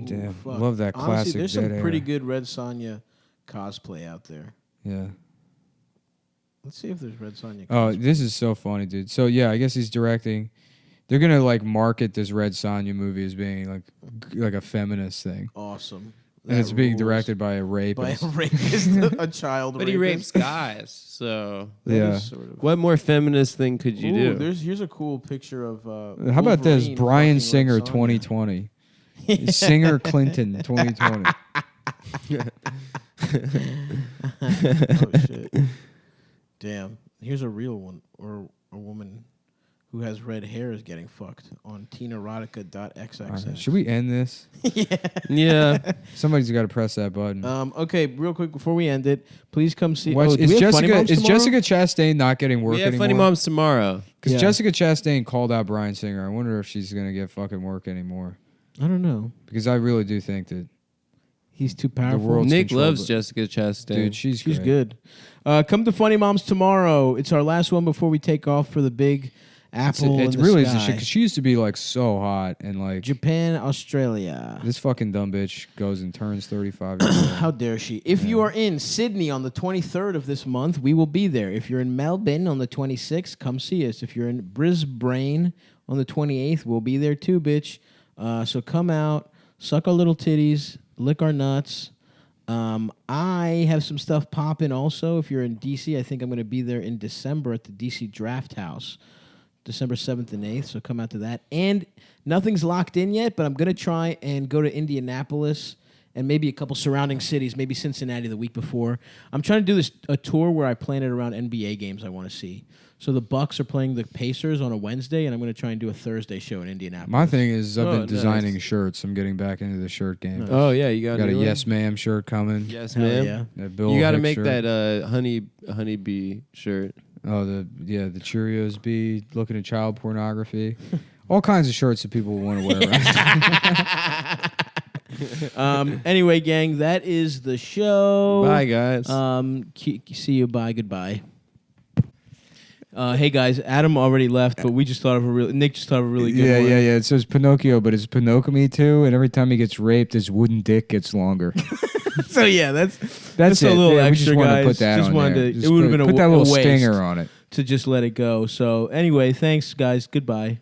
Damn, fuck. love that Honestly, classic there's Dead some pretty Air. good Red Sonja cosplay out there. Yeah. Let's see if there's Red Sonja. Oh, cosplay. this is so funny, dude. So yeah, I guess he's directing. They're gonna like market this Red Sonja movie as being like a feminist thing, Awesome. and it's That being rules. directed by a by rapist. a rapist, a child. But he rapes guys, so That Yeah. is sort of. what more feminist thing could you Ooh, do? here's a cool picture of. How about this? Wolverine Brian fucking Singer Red Sonja. 2020. Singer Clinton 2020. Oh shit! Damn. Here's a real one, or a woman who has red hair is getting fucked on teenerotica.xxx. All right, should we end this? Yeah. Somebody's got to press that button. Okay, real quick before we end it, please come see. What's- do we have Funny Moms is tomorrow? Jessica Chastain not getting work We have anymore? Funny Moms tomorrow. Because Yeah. Jessica Chastain called out Brian Singer. I wonder if she's gonna get fucking work anymore. I don't know. Because I really do think that, He's too powerful. world's Nick controlled loves it. Jessica Chastain. dude, she's She's great. good. Come to Funny Moms tomorrow. It's our last one before we take off for the big apple. It's in the really is a sky. shit. 'Cause she used to be like so hot and like Japan, Australia. this fucking dumb bitch goes and turns 35 years old. How dare she? If you are in Sydney on the 23rd of this month, we will be there. If you're in Melbourne on the 26th, come see us. If you're in Brisbane on the 28th, we'll be there too, bitch. So come out, suck our little titties, lick our nuts. I have some stuff popping also. If you're in DC, I think I'm going to be there in December at the DC Draft House, December 7th and 8th. So come out to that. And nothing's locked in yet, but I'm going to try and go to Indianapolis and maybe a couple surrounding cities, maybe Cincinnati the week before. I'm trying to do a tour where I plan it around NBA games I want to see. So the Bucks are playing the Pacers on a Wednesday, and I'm going to try and do a Thursday show in Indianapolis. My thing is I've Oh, been nice. designing shirts. I'm getting back into the shirt game. Oh yeah, you got Got a new one? Yes Ma'am shirt coming. Yes, Hell ma'am. yeah. That Bill You got to Hicks make shirt. that honeybee shirt. Oh, the Cheerios bee looking at child pornography. All kinds of shirts that people want to wear around. Anyway, gang, that is the show. Bye, guys. See you. Bye. Goodbye. Hey guys, Adam already left, but we just thought of Nick just thought of a really good yeah, one. yeah, yeah. It says Pinocchio, but it's Pinocchio too. And every time he gets raped, his wooden dick gets longer. So yeah, that's That's a it. little Yeah, we extra, just wanted guys. to put that Just on wanted there. to- Just it would have been put that a little waste stinger on it. to just let it go. So anyway, thanks guys. Goodbye.